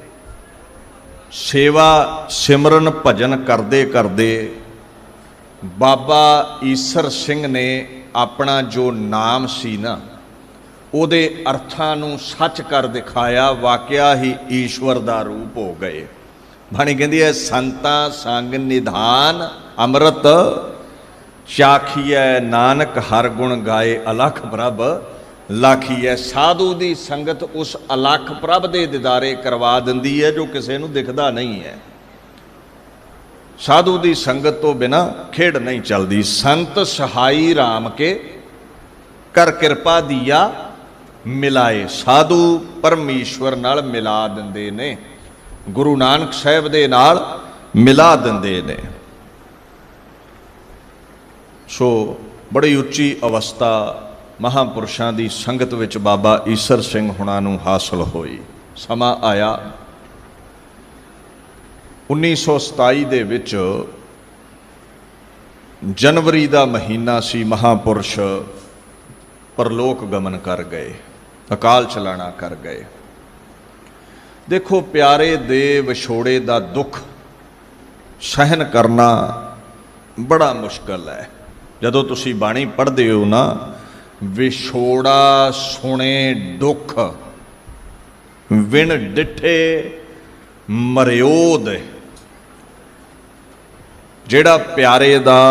ਸੇਵਾ ਸਿਮਰਨ ਭਜਨ ਕਰਦੇ ਕਰਦੇ, ਬਾਬਾ ਈਸਰ ਸਿੰਘ ਨੇ ਆਪਣਾ ਜੋ ਨਾਮ ਸੀ ਨਾ, ਉਹਦੇ ਅਰਥਾਂ ਨੂੰ ਸੱਚ ਕਰ ਦਿਖਾਇਆ। ਵਾਕਿਆ ਹੀ ਈਸ਼ਵਰ ਦਾ ਰੂਪ ਹੋ ਗਏ। ਬਾਣੀ ਕਹਿੰਦੀ ਹੈ, ਸੰਤਾਂ ਸੰਗ ਨਿਧਾਨ ਅੰਮ੍ਰਿਤ ਚਾਖੀਐ, ਨਾਨਕ ਹਰ ਗੁਣ ਗਾਏ, ਅਲਖ ਪ੍ਰਭ ਲਾਖੀਐ। ਸਾਧੂ ਦੀ ਸੰਗਤ ਉਸ ਅਲਖ ਪ੍ਰਭ ਦੇ ਦਿਦਾਰੇ ਕਰਵਾ ਦਿੰਦੀ ਹੈ ਜੋ ਕਿਸੇ ਨੂੰ ਦਿਖਦਾ ਨਹੀਂ ਹੈ। ਸਾਧੂ ਦੀ ਸੰਗਤ ਤੋਂ ਬਿਨਾਂ ਖੇਡ ਨਹੀਂ ਚੱਲਦੀ। ਸੰਤ ਸਹਾਈ ਰਾਮ ਕੇ ਕਰ ਕਿਰਪਾ ਦੀਆ ਮਿਲਾਏ। ਸਾਧੂ ਪਰਮੇਸ਼ਵਰ ਨਾਲ ਮਿਲਾ ਦਿੰਦੇ ਨੇ, ਗੁਰੂ ਨਾਨਕ ਸਾਹਿਬ ਦੇ ਨਾਲ ਮਿਲਾ ਦਿੰਦੇ ਨੇ। ਸੋ बड़ी उच्ची अवस्था महापुरुषों की संगत विच बाबा ईसर सिंह हुणां नूं हासिल होई। समा आया 1927 दे विच जनवरी का महीना सी, महापुरुष परलोक गमन कर गए, अकाल चलाना कर गए। देखो प्यारे दे विछोड़े का दुख सहन करना बड़ा मुश्किल है। जदों तुसी बाणी पढ़ते हो ना, विछोड़ा सुने दुख विण डिठे मरियोद, जेड़ा प्यारे दा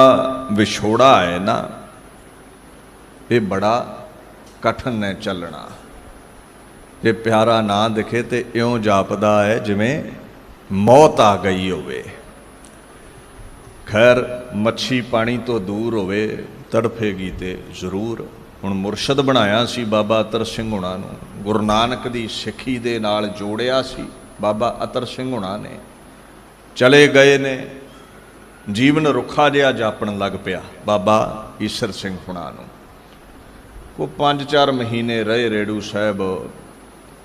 विछोड़ा है ना, ये बड़ा कठिन है चलना। जे प्यारा ना दिखे तो इउं जापदा है जिवें मौत आ गई होवे। खैर मच्छी पानी तो दूर होवे तड़फेगी तो जरूर। हुण मुरशद बनाया सी बाबा अतर सिंह हुणां नूं, गुरु नानक दी सिੱਖੀ दे नाल जोड़िया सी बाबा अतर सिंह हुणां ने। चले गए ने, जीवन रुखा जिहा जापण लग पिया बाबा ईसर सिंह हुणां नूं। वो 5-4 महीने रहे रेड़ू साहब।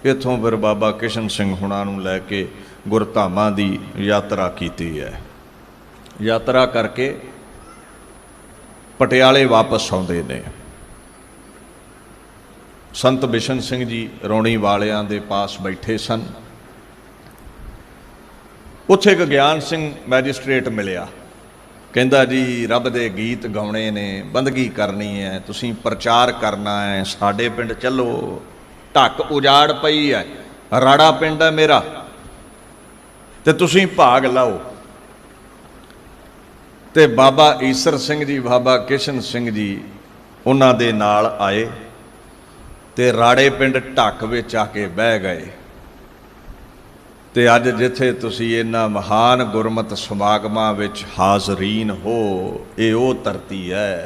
इत्थों फिर बाबा किशन सिंह हुणां नूं लैके गुरधामां दी यात्रा कीती है। यात्रा करके पटियाले वापस आउंदे ने। संत बिशन सिंह जी रौणी वालियां दे पास बैठे सन। उत्थे एक ज्ञान सिंह मैजिस्ट्रेट मिलिया, कहंदा जी रब दे गीत गाउणे ने, बंदगी करनी है, तुसीं प्रचार करना है, साडे पिंड चलो। ढक उजाड़ पई है, राड़ा पिंड है मेरा, ते तुसीं भाग लाओ। ते बाबा ईसर सिंह जी, बाबा किशन सिंह जी उन्हां दे नाल आए ते राड़े पिंड ढक विच आके बह गए। ते अज जिथे तुसीं इन्हां महान गुरमत समागमां विच हाज़रीन हो, ये वो धरती है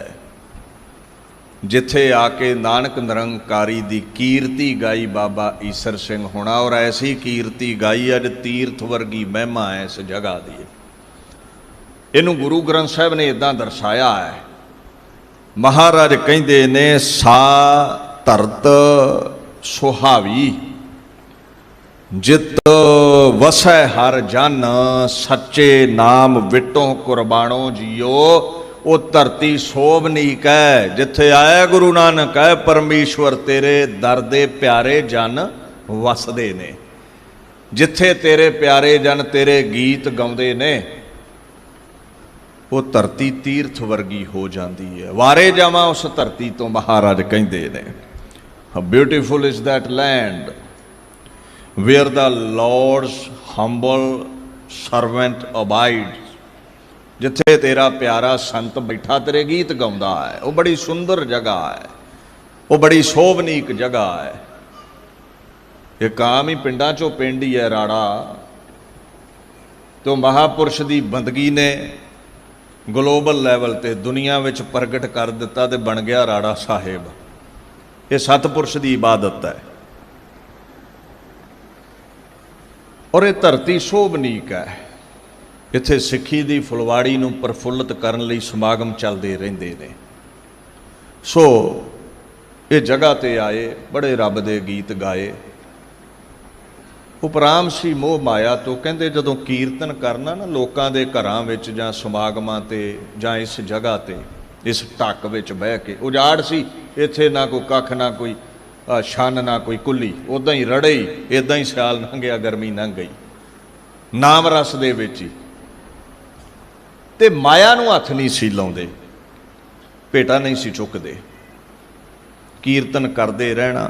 जिथे आके नानक निरंकारी दी कीर्ति गाई बाबा ईसर सिंह हुणां। और ऐसी कीर्ति गाई अज तीर्थ वर्गी महिमा है इस जगह दी। इनू गुरु ग्रंथ साहब ने इदां दर्शाया है। महाराज कहंदे ने, सा धरत सुहावी जित वसै हर जन, सच्चे नाम विटों कुर्बानो जियो। वो धरती सोभनीक है जिथे आया गुरु नानक है, परमेश्वर तेरे दर दे प्यारे जन वसदे ने। जिथे तेरे प्यारे जन तेरे गीत गाउंदे ने, वो धरती तीर्थ वर्गी हो जाती है। वारे जावां उस धरती तो, महाराज कहंदे ने। How beautiful is that land where the lord's humble servant abides. जिथे तेरा प्यारा संत बैठा तेरे गीत गाउंदा है, वो बड़ी सुंदर जगह है, वो बड़ी शोभनीक जगह है। एक आम ही पिंडां चों पिंड ही है राड़ा। तो महापुरुष की बंदगी ने ग्लोबल लैवल ते दुनिया विच प्रगट कर दिता ते बन गया राड़ा साहिब। ये सतपुरुष की इबादत है और ये धरती शोभनीक है। इत्थे सिੱਖੀ ਦੀ फुलवाड़ी नूं प्रफुल्लित करन लई समागम चलते रहिंदे ने। सो ये जगह ते आए, बड़े रब दे गीत गाए। उपराम सी मोह माया तो, कहंदे जदों कीर्तन करना ना लोकां दे घरां विच जां समागमां ते जां इस जगह ते, इस ढक विच बह के, उजाड़ सी, इत्थे ना कोई कख ना कोई छन ना कोई कुली, उदां ही रड़े ही, इदां ही सियाल लंघ गया, गर्मी लंघ गई, नाम रस दे विच ही। ते माया नूं हथ नहीं सी लाउंदे, भेटा नहीं सी चुकदे, कीर्तन करते रहना।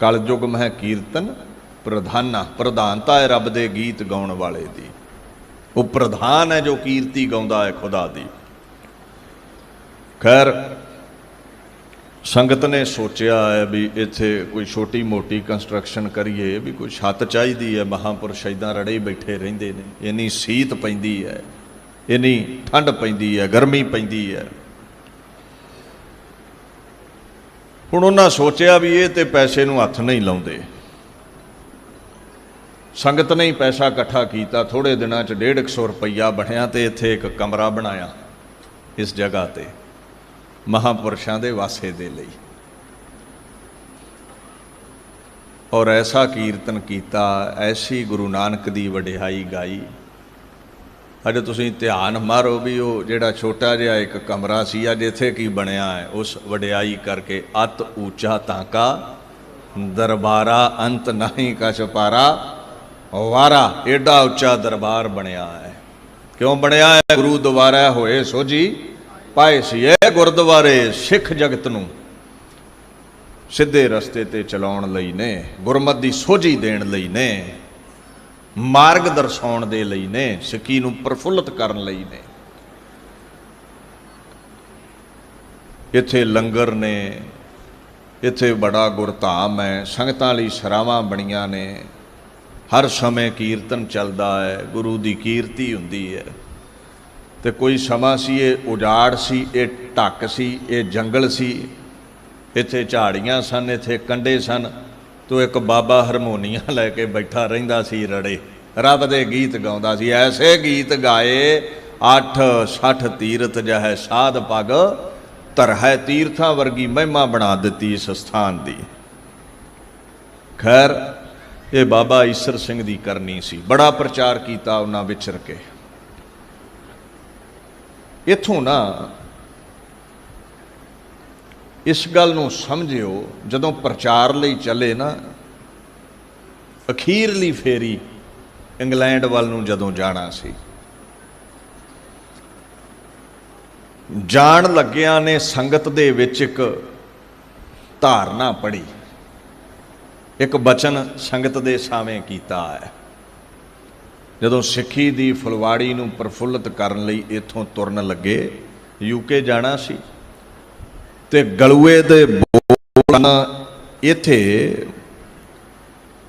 कलयुग में कीर्तन प्रधाना, प्रधानता है रब दे गीत गाउण वाले दी। वो प्रधान है जो कीर्ति गाउंदा है खुदा दी। खैर संगत ने सोचा है भी इत्थे कोई छोटी मोटी कंस्ट्रक्शन करिए, भी कोई छत चाहिए है। महापुरुष इदां रड़े बैठे रहिंदे ने, इन्नी सीत पैंदी है, इन्नी ठंड पैंदी है, गर्मी पैंदी है। हुण उन्हां सोचिया भी ये तो पैसे नूं हथ नहीं लाउंदे। संगत ने ही पैसा इकट्ठा किया, थोड़े दिनों च 150 रुपया बनया तो इत्थे एक कमरा बनाया। इस जगह ते महापुरुषां दे वासे दे लई। और ऐसा कीर्तन किया, ऐसी गुरु नानक दी वडिहाई गाई। अजे तुसीं ध्यान मारो भी वो जिहड़ा छोटा जिहा एक कमरा सी अज इत्थे की बनिया है, उस वडिहाई करके अत ऊंचा ताका दरबारा अंत नहीं कछ पारा वारा। एडा उच्चा दरबार बनिया है। क्यों बनिया है? गुरु द्वारा होए सोझी पाए सी। ये गुरुद्वारे सिख जगत नूं सिद्धे रस्ते ते चलाउण लई ने, गुरमत दी सोझी देण लई ने, मार्ग दर्शाउण दे लई ने, सिੱਖੀ ਨੂੰ प्रफुल्लित करन लई ने। इत्थे लंगर ने, इत्थे बड़ा गुरधाम है, संगतां लई सरावां बणीਆਂ ने, हर समय कीर्तन चलदा है, गुरु दी कीर्ति हुंदी है। ते कोई समा सी ये उजाड़ सी, ये ढक सी, ये जंगल सी, इत्थे झाड़ियां सन, इत्थे कंडे सन। तो एक बाबा हारमोनीआ लैके बैठा रहिंदा सी रड़े, रब दे गीत गाउंदा सी। ऐसे गीत गाए 8-60 तीरथ जहै साध पग धरहै, तीर्थां वर्गी महिमा बना दित्ती इस स्थान दी। खैर ये बाबा ईसर सिंह दी करनी सी, बड़ा प्रचार किया उन्हां विचर के। इत्थों ना इस गल नूं समझियो, जदों प्रचार लई चले ना, अखीरली फेरी इंग्लैंड वल नूं जदों जाना सी, जाण लग्गियां ने संगत दे विच एक धारना पढ़ी, एक बचन संगत दे सावें कीता है। जदों सिੱਖੀ दी फुलवाड़ी नूं प्रफुल्लित करन लई इत्थों तुरन लगे, यूके जाना सी, ते गलूए दे बोल इत्थे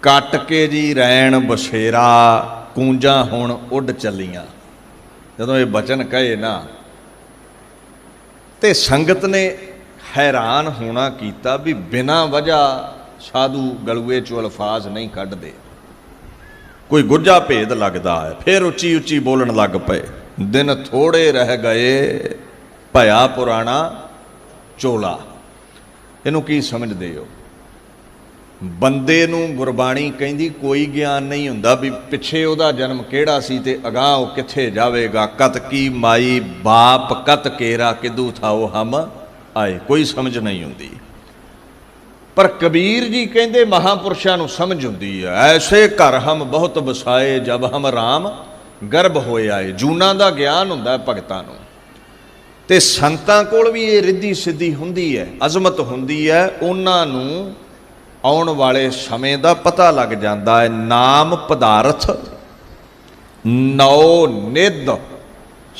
कट के जी रैण बसेरा कूंजा हुण उड चलियां। जदों ये बचन कहे ना, ते संगत ने हैरान होना कीता भी बिना वजह साधु गलूए चो अल्फाज नहीं कढ़दे, कोई गुज्जा भेद लगता है। फिर उच्ची उच्ची बोलन लग पे, दिन थोड़े रह गए भया पुराना चोला। इनू की समझते हो? बंदे नूं गुरबाणी कहंदी कोई ज्ञान नहीं हुंदा भी पिछे उहदा जन्म किहड़ा सी ते अगाह वो कित्थे जावेगा। कत की माई बाप कत केरा किदू था वो हम आए, कोई समझ नहीं हुंदी। पर कबीर जी कहंदे महापुरुषां नूं समझ हुंदी है। ऐसे घर हम बहुत बसाए जब हम राम गर्भ होए आए। जूना दा ज्ञान हुंदा है भगतां नूं, ते संतां कोल भी ये रिद्धि सिद्धि हुंदी है, अजमत हुंदी है। उन्हां नूं आउण वाले समय दा पता लग जांदा है। नाम पदार्थ नौ निध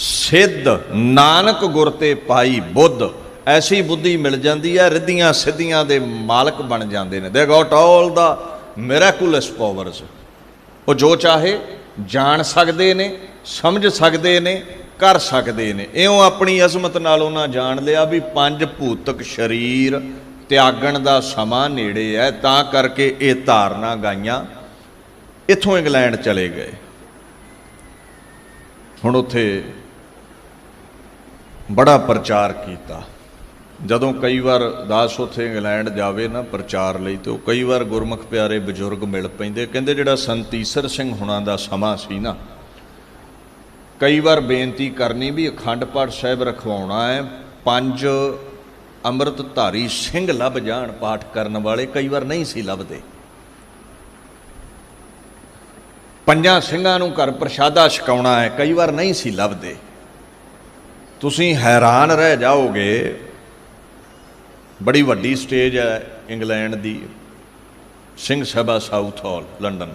सिद्ध नानक गुर ते पाई बुद्ध। ऐसी बुद्धि मिल जाती है, रिद्धियां सिद्धियां दे मालक बन जाते हैं। They got all the miraculous powers. वो जो चाहे जान सकते ने, समझ सकते ने, कर सकते ने। इउं अपनी अजमत नाल उन्हां जान लिया भी 5 भूतक शरीर त्यागण दा समा नेड़े है, तां करके ये धारना गाइयां। इत्थों इंग्लैंड चले गए। हुण उत्थे बड़ा प्रचार किया। जदों कई बार दास उत्थे इंग्लैंड जावे ना प्रचार लई, तो कई बार गुरमुख प्यारे बजुर्ग मिल पैंदे। कहंदे जिहड़ा संत ईसर सिंह हुणां दा समा सी ना, कई बार बेनती करनी भी अखंड पाठ साहिब रखवाउणा है, 5 अमृतधारी सिंह लभ जाण पाठ करन वाले। कई बार नहीं सी लभदे। 5 ਸਿੰਘਾਂ ਨੂੰ घर प्रशादा छकाउणा है, कई बार नहीं सी लभदे। तुसीं हैरान रह जाओगे। बड़ी वड्डी स्टेज है इंग्लैंड दी, Singh Sabha south hall London.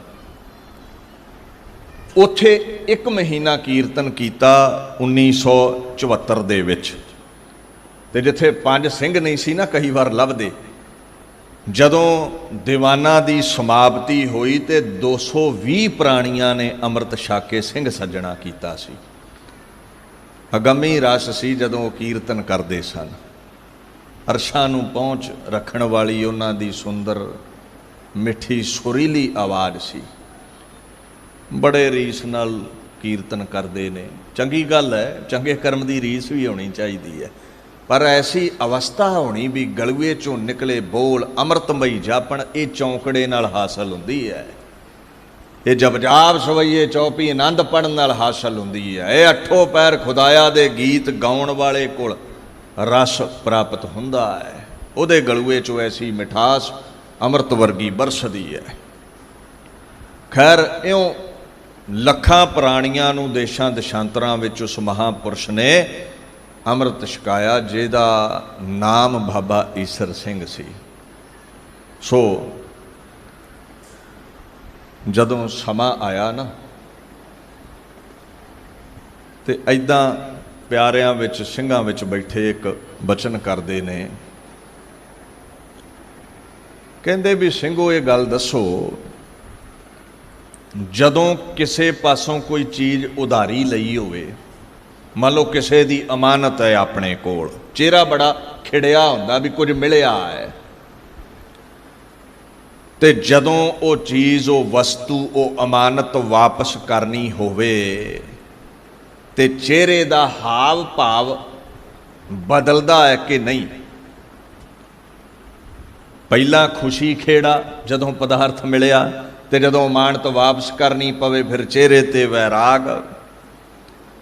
उत्थे 1 महीना कीर्तन किया 1974 दे विच। ते जिथे 5 सिंह नहीं सी ना कई बार लभदे, जदों दीवाना दी समाप्ति हुई तो 220 प्राणियां ने अमृत छक के सिंह सज्जणा कीता सी। अगमी रस सी जदों कीर्तन करते सन। अरशां नूं पहुँच रखण वाली उन्हां दी सुंदर मिठी सुरीली आवाज़ सी। बड़े रीस नाल कीर्तन करते ने। चंगी गल है, चंगे कर्म की रीस भी होनी चाहिए है, पर ऐसी अवस्था होनी भी गलूए चों निकले बोल अमृतमई जापन, ये चौंकड़े नाल हासिल हुंदी है। ये जपजाप सवैये चौपी आनंद पढ़न नाल हासिल हुंदी है। ये अठों पैर खुदाया दे गीत गाउण वाले कोल रस प्राप्त हुंदा है। उहदे गलूए चों ऐसी मिठास अमृत वर्गी बरसदी है। खैर इउं लखां प्राणियां नूं देशां देशांतरां विच उस महापुरुष ने अमृत छकाया जिहदा नाम बाबा ईसर सिंह सी। सो जदों समा आया ना ते ऐदां प्यारिਆਂ ਵਿੱਚ ਸਿੰਘਾਂ ਵਿੱਚ बैठे एक बचन करते ने, ਕਹਿੰਦੇ भी ਸਿੰਘੋ ये गल दसो, जदों किसी पासों कोई चीज़ उधारी लई होवे, मान लो किसी की अमानत है अपने कोल, चेहरा बड़ा खिड़िया हुंदा भी कुछ मिलिया है, ते जदों वो चीज़ वो वस्तु वो अमानत वापस करनी होवे ते चेहरे दा हाव भाव बदलदा है कि नहीं। पहला खुशी खेड़ा जदों पदार्थ मिलिया, ते जदों अमानत वापस करनी पवे फिर चेहरे ते वैराग,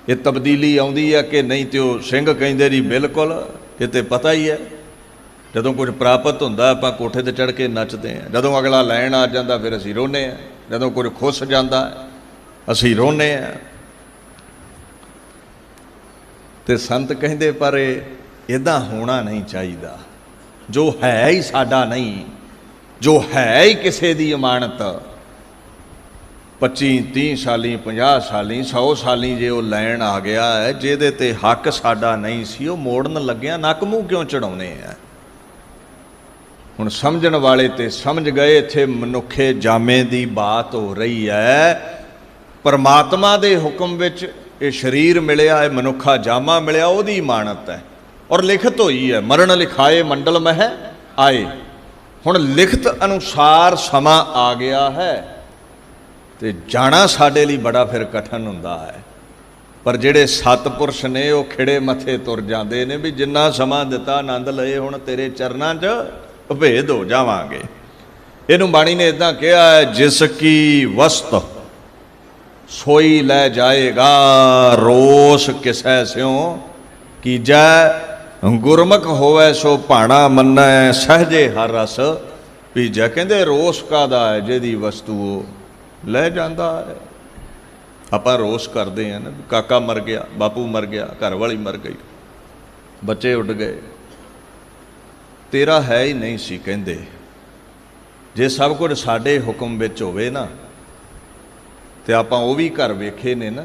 ये तब्दीली आउंदी है कि नहीं। तो सिंह कहिंदे जी बिल्कुल, ये तो पता ही है, जदों कुछ प्राप्त हुंदा आपां कोठे ते चढ़ के नचदे हैं, जदों अगला लैण आ जांदा फिर असीं रोने हैं, जदों कुछ खुश जांदा असीं रोने हैं। ते संत कहिंदे पर इदां होना नहीं चाहिए। जो है ही साडा नहीं, जो है ही किसी दी अमानत 25-30 साली 50 साली 100 साली जे वो लैण आ गया है, जिहदे ते हक साडा नहीं सी, वो मोड़न लग्या नक मूँह क्यों चढ़ाउणे आ। हुण समझण वाले ते समझ गए, इत्थे मनुखे जामे दी बात हो रही है। परमात्मा दे हुक्म विच ये शरीर मिलिया है, मनुखा जामा मिलिया, ओहदी इमानत है और लिखत होई है, मरण लिखाए मंडल मह आए। हुण लिखत अनुसार समा आ गया है ते जाना साडे लई बड़ा फिर कठिन हुंदा है। पर जिहड़े सतपुरुष ने वो खिड़े मथे तुर जांदे ने भी जिन्ना समा दिता आनंद लए, हुण तेरे चरनां 'च अभेद हो जावांगे। इहनूं बाणी ने इदां कहा है, जिसकी वस्त सोई लै जाएगा, रोस किसै स्यों कीजै, गुरमुख होवै सो भाणा मन्नै, सहजे हर रस पीजै। कहंदे रोस कादा है, जिहदी वस्तु लै जांदा है। आपां रोस करदे हैं ना, काका मर गया, बापू मर गया, घर वाली मर गई, बच्चे उड़ गए, तेरा है ही नहीं सी। कहंदे जे सब कुछ साडे हुक्म विच होवे ना, ते आपां वो भी घर वेखे ने ना,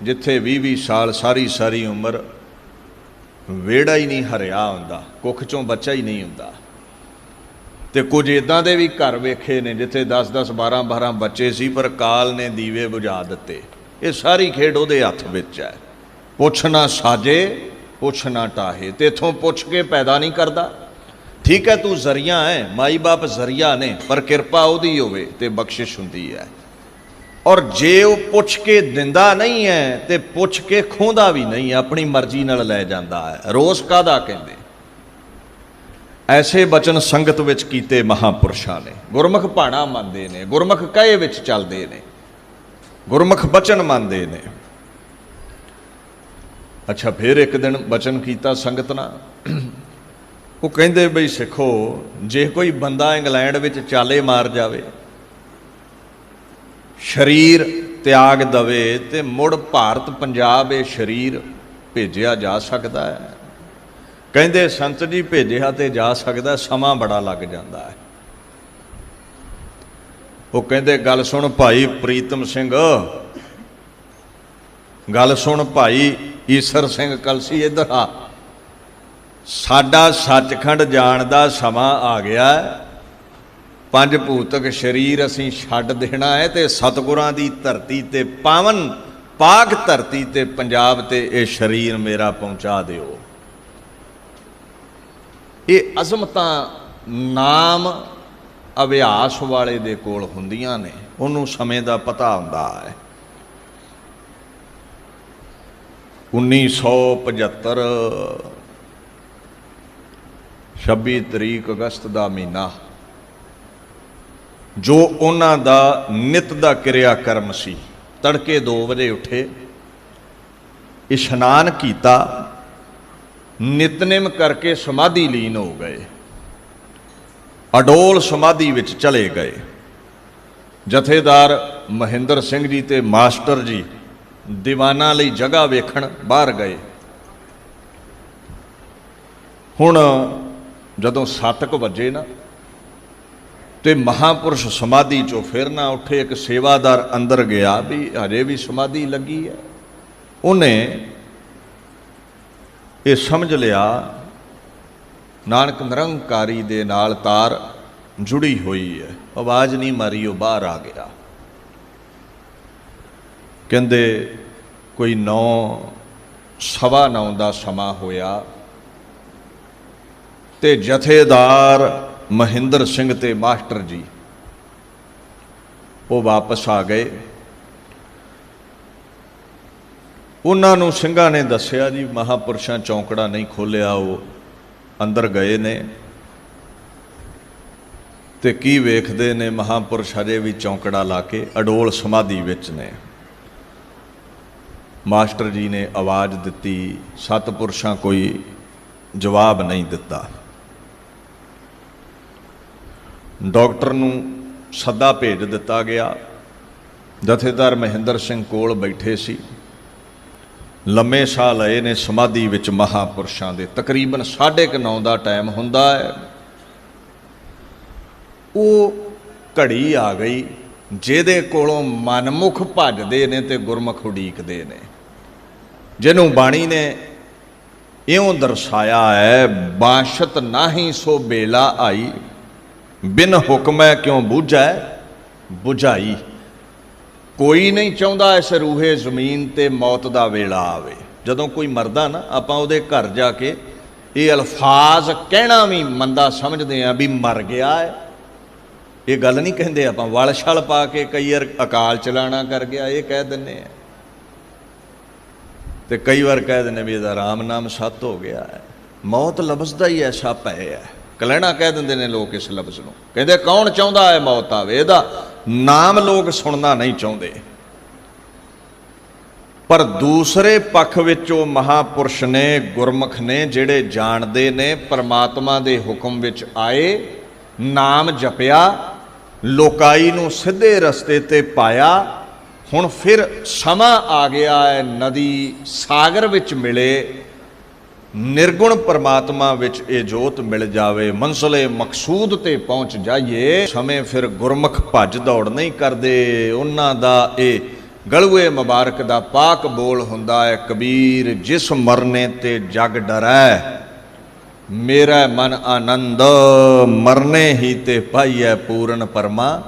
जिथे 20-20 साल सारी सारी उम्र वेड़ा ही नहीं हरिया हुंदा, कुख चों बच्चा ही नहीं हुंदा। ते कुछ इदां दे भी घर वेखे ने जिथे 10-10 12-12 बच्चे सी, पर काल ने दीवे बुझा दिते। ये सारी खेड उहदे हत्थ विच है। पुछ ना साजे पुछ ना टाहे, ते इथों पुछ के पैदा नहीं करदा। ठीक है तू जरिया है, माई बाप जरिया ने, पर किरपा उहदी होवे ते बख्शिश हुंदी है। और जे वो पुछ के दिंदा नहीं है तो पुछ के खोंदा भी नहीं, अपनी मर्जी नाल लै जांदा है। रोस कादा कहंदे। ऐसे बचन संगत विच कीते महापुरुषां ने। गुरमुख भाणा मंनदे ने, गुरमुख कहे विच चलदे ने, गुरमुख बचन मंनदे ने। अच्छा फिर एक दिन बचन कीता संगत नाल, वो कहंदे बई सिखो, जे कोई बंदा इंग्लैंड विच चाले मार जावे, शरीर त्याग दवे, ते मुड़ भारत पंजाब ये शरीर भेजिया जा सकता है। कहंदे संत जी भेजिया तो जा सकता, समा बड़ा लग जाता है। वो कहंदे गल सुन भाई प्रीतम सिंह, गल सुन भाई ईसर सिंह कलसी, इधर आ, साडा सचखंड जाण दा समा आ गया है। 5 भूतक शरीर असीं छड्ड देना है, ते सतगुरां दी धरती ते पावन पाक धरती ते पंजाब ते ये शरीर मेरा पहुँचा दिओ। ये अज़मतां नाम अभ्यास वाले दे कोल हुंदियां ने, उन्होंने समय दा पता हुंदा है। 1975 26 ਤਰੀਕ ਅਗਸਤ ਦਾ ਮਹੀਨਾ, ਜੋ ਉਹਨਾਂ ਦਾ ਨਿਤ ਦਾ ਕਿਰਿਆ ਕਰਮ ਸੀ। ਤੜਕੇ 2 ਵਜੇ ਉੱਠੇ, ਇਸ਼ਨਾਨ ਕੀਤਾ, ਨਿਤਨੇਮ ਕਰਕੇ ਸਮਾਧੀ ਲੀਨ ਹੋ ਗਏ, ਅਡੋਲ ਸਮਾਧੀ ਵਿੱਚ ਚਲੇ ਗਏ। ਜਥੇਦਾਰ ਮਹਿੰਦਰ ਸਿੰਘ ਜੀ ਤੇ ਮਾਸਟਰ ਜੀ ਦੀਵਾਨਾਂ ਲਈ ਜਗ੍ਹਾ ਵੇਖਣ ਬਾਹਰ ਗਏ। ਹੁਣ ਜਦੋਂ 7 ਵਜੇ ਨਾ ਤੇ ਮਹਾਂਪੁਰਸ਼ ਸਮਾਧੀ ਚੋਂ ਫਿਰ ਨਾ ਉੱਠੇ। ਇੱਕ ਸੇਵਾਦਾਰ ਅੰਦਰ ਗਿਆ ਵੀ ਹਜੇ ਵੀ ਸਮਾਧੀ ਲੱਗੀ ਹੈ। ਉਹਨੇ ਇਹ ਸਮਝ ਲਿਆ ਨਾਨਕ ਨਿਰੰਕਾਰੀ ਦੇ ਨਾਲ ਤਾਰ ਜੁੜੀ ਹੋਈ ਹੈ। ਆਵਾਜ਼ ਨਹੀਂ ਮਾਰੀ, ਉਹ ਬਾਹਰ ਆ ਗਿਆ। ਕਹਿੰਦੇ ਕੋਈ 9, 9:15 ਦਾ ਸਮਾਂ ਹੋਇਆ ਤੇ ਜਥੇਦਾਰ ਮਹਿੰਦਰ ਸਿੰਘ ਤੇ ਮਾਸਟਰ ਜੀ ਉਹ ਵਾਪਸ ਆ ਗਏ। ਉਹਨਾਂ ਨੂੰ ਸਿੰਘਾਂ ਨੇ ਦੱਸਿਆ ਜੀ ਮਹਾਂਪੁਰਸ਼ਾਂ ਚੌਂਕੜਾ ਨਹੀਂ ਖੋਲ੍ਹਿਆ, ਉਹ ਅੰਦਰ ਗਏ ਨੇ ਤੇ ਕੀ ਵੇਖਦੇ ਨੇ, ਮਹਾਂਪੁਰਸ਼ ਹਜੇ ਵੀ ਚੌਂਕੜਾ ਲਾ ਕੇ ਅਡੋਲ ਸਮਾਧੀ ਵਿੱਚ ਨੇ। ਮਾਸਟਰ ਜੀ ਨੇ ਆਵਾਜ਼ ਦਿੱਤੀ, ਸਤਿਪੁਰਸ਼ਾਂ ਕੋਈ ਜਵਾਬ ਨਹੀਂ ਦਿੱਤਾ। ਡਾਕਟਰ ਨੂੰ ਸੱਦਾ ਭੇਜ ਦਿੱਤਾ ਗਿਆ। ਜਥੇਦਾਰ ਮਹਿੰਦਰ ਸਿੰਘ ਕੋਲ ਬੈਠੇ ਸੀ, ਲੰਮੇ ਸਾਹ ਲਏ ਨੇ ਸਮਾਧੀ ਵਿੱਚ ਮਹਾਂਪੁਰਸ਼ਾਂ ਦੇ। ਤਕਰੀਬਨ 9:30 ਦਾ ਟਾਈਮ ਹੁੰਦਾ ਹੈ। ਉਹ ਘੜੀ ਆ ਗਈ ਜਿਹਦੇ ਕੋਲੋਂ ਮਨਮੁਖ ਭੱਜਦੇ ਨੇ ਤੇ ਗੁਰਮੁਖ ਉਡੀਕਦੇ ਨੇ, ਜਿਹਨੂੰ ਬਾਣੀ ਨੇ ਇਉਂ ਦਰਸਾਇਆ ਹੈ, ਬਾਸ਼ਤ ਨਾਹੀ ਸੋ ਬੇਲਾ ਆਈ, ਬਿਨ ਹੁਕਮੈ ਕਿਉਂ ਬੂਝੈ ਬੁਝਾਈ। ਕੋਈ ਨਹੀਂ ਚਾਹੁੰਦਾ ਇਸ ਰੂਹੇ ਜ਼ਮੀਨ ਤੇ ਮੌਤ ਦਾ ਵੇਲਾ ਆਵੇ। ਜਦੋਂ ਕੋਈ ਮਰਦਾ ਨਾ, ਆਪਾਂ ਉਹਦੇ ਘਰ ਜਾ ਕੇ ਇਹ ਅਲਫਾਜ਼ ਕਹਿਣਾ ਵੀ ਮੰਦਾ ਸਮਝਦੇ ਆ ਵੀ ਮਰ ਗਿਆ ਹੈ। ਇਹ ਗੱਲ ਨਹੀਂ ਕਹਿੰਦੇ ਆਪਾਂ, ਵਲ ਛਲ ਪਾ ਕੇ ਕਈ ਵਾਰ ਅਕਾਲ ਚਲਾਣਾ ਕਰ ਗਿਆ ਇਹ ਕਹਿ ਦਿੰਦੇ ਆ, ਤੇ ਕਈ ਵਾਰ ਕਹਿ ਦਿੰਦੇ ਵੀ ਇਹਦਾ ਰਾਮ ਨਾਮ ਸੱਤ ਹੋ ਗਿਆ ਹੈ। ਮੌਤ ਲਫ਼ਜ਼ ਦਾ ਹੀ ਐਸਾ ਭੈ ਹੈ, ਕਲਹਿਣਾ ਕਹਿ ਦਿੰਦੇ ਨੇ ਲੋਕ ਇਸ ਲਫ਼ਜ਼ ਨੂੰ। ਕਹਿੰਦੇ ਕੌਣ ਚਾਹੁੰਦਾ ਹੈ ਮੌਤ ਆਵੇ, ਇਹਦਾ ਨਾਮ ਲੋਕ ਸੁਣਨਾ ਨਹੀਂ ਚਾਹੁੰਦੇ। ਪਰ ਦੂਸਰੇ ਪੱਖ ਵਿੱਚ ਉਹ ਮਹਾਂਪੁਰਸ਼ ਨੇ, ਗੁਰਮੁਖ ਨੇ, ਜਿਹੜੇ ਜਾਣਦੇ ਨੇ, ਪਰਮਾਤਮਾ ਦੇ ਹੁਕਮ ਵਿੱਚ ਆਏ, ਨਾਮ ਜਪਿਆ, ਲੋਕਾਈ ਨੂੰ ਸਿੱਧੇ ਰਸਤੇ ਤੇ ਪਾਇਆ। ਹੁਣ ਫਿਰ ਸਮਾਂ ਆ ਗਿਆ ਹੈ ਨਦੀ ਸਾਗਰ ਵਿੱਚ ਮਿਲੇ, ਨਿਰਗੁਣ ਪਰਮਾਤਮਾ ਵਿੱਚ ਇਹ ਜੋਤ ਮਿਲ ਜਾਵੇ, ਮੰਜ਼ਿਲੇ ਮਕਸੂਦ ਤੇ ਪਹੁੰਚ ਜਾਈਏ। ਸਮੇਂ ਫਿਰ ਗੁਰਮੁਖ ਭੱਜ ਦੌੜ ਨਹੀਂ ਕਰਦੇ। ਉਹਨਾਂ ਦਾ ਇਹ ਗਲੂਏ ਮੁਬਾਰਕ ਦਾ ਪਾਕ ਬੋਲ ਹੁੰਦਾ ਹੈ, ਕਬੀਰ ਜਿਸ ਮਰਨੇ ਤੇ ਜਗ ਡਰੈ, ਮੇਰਾ ਮਨ ਆਨੰਦ, ਮਰਨੇ ਹੀ ਤੇ ਪਾਈਐ ਪੂਰਨ ਪਰਮਾ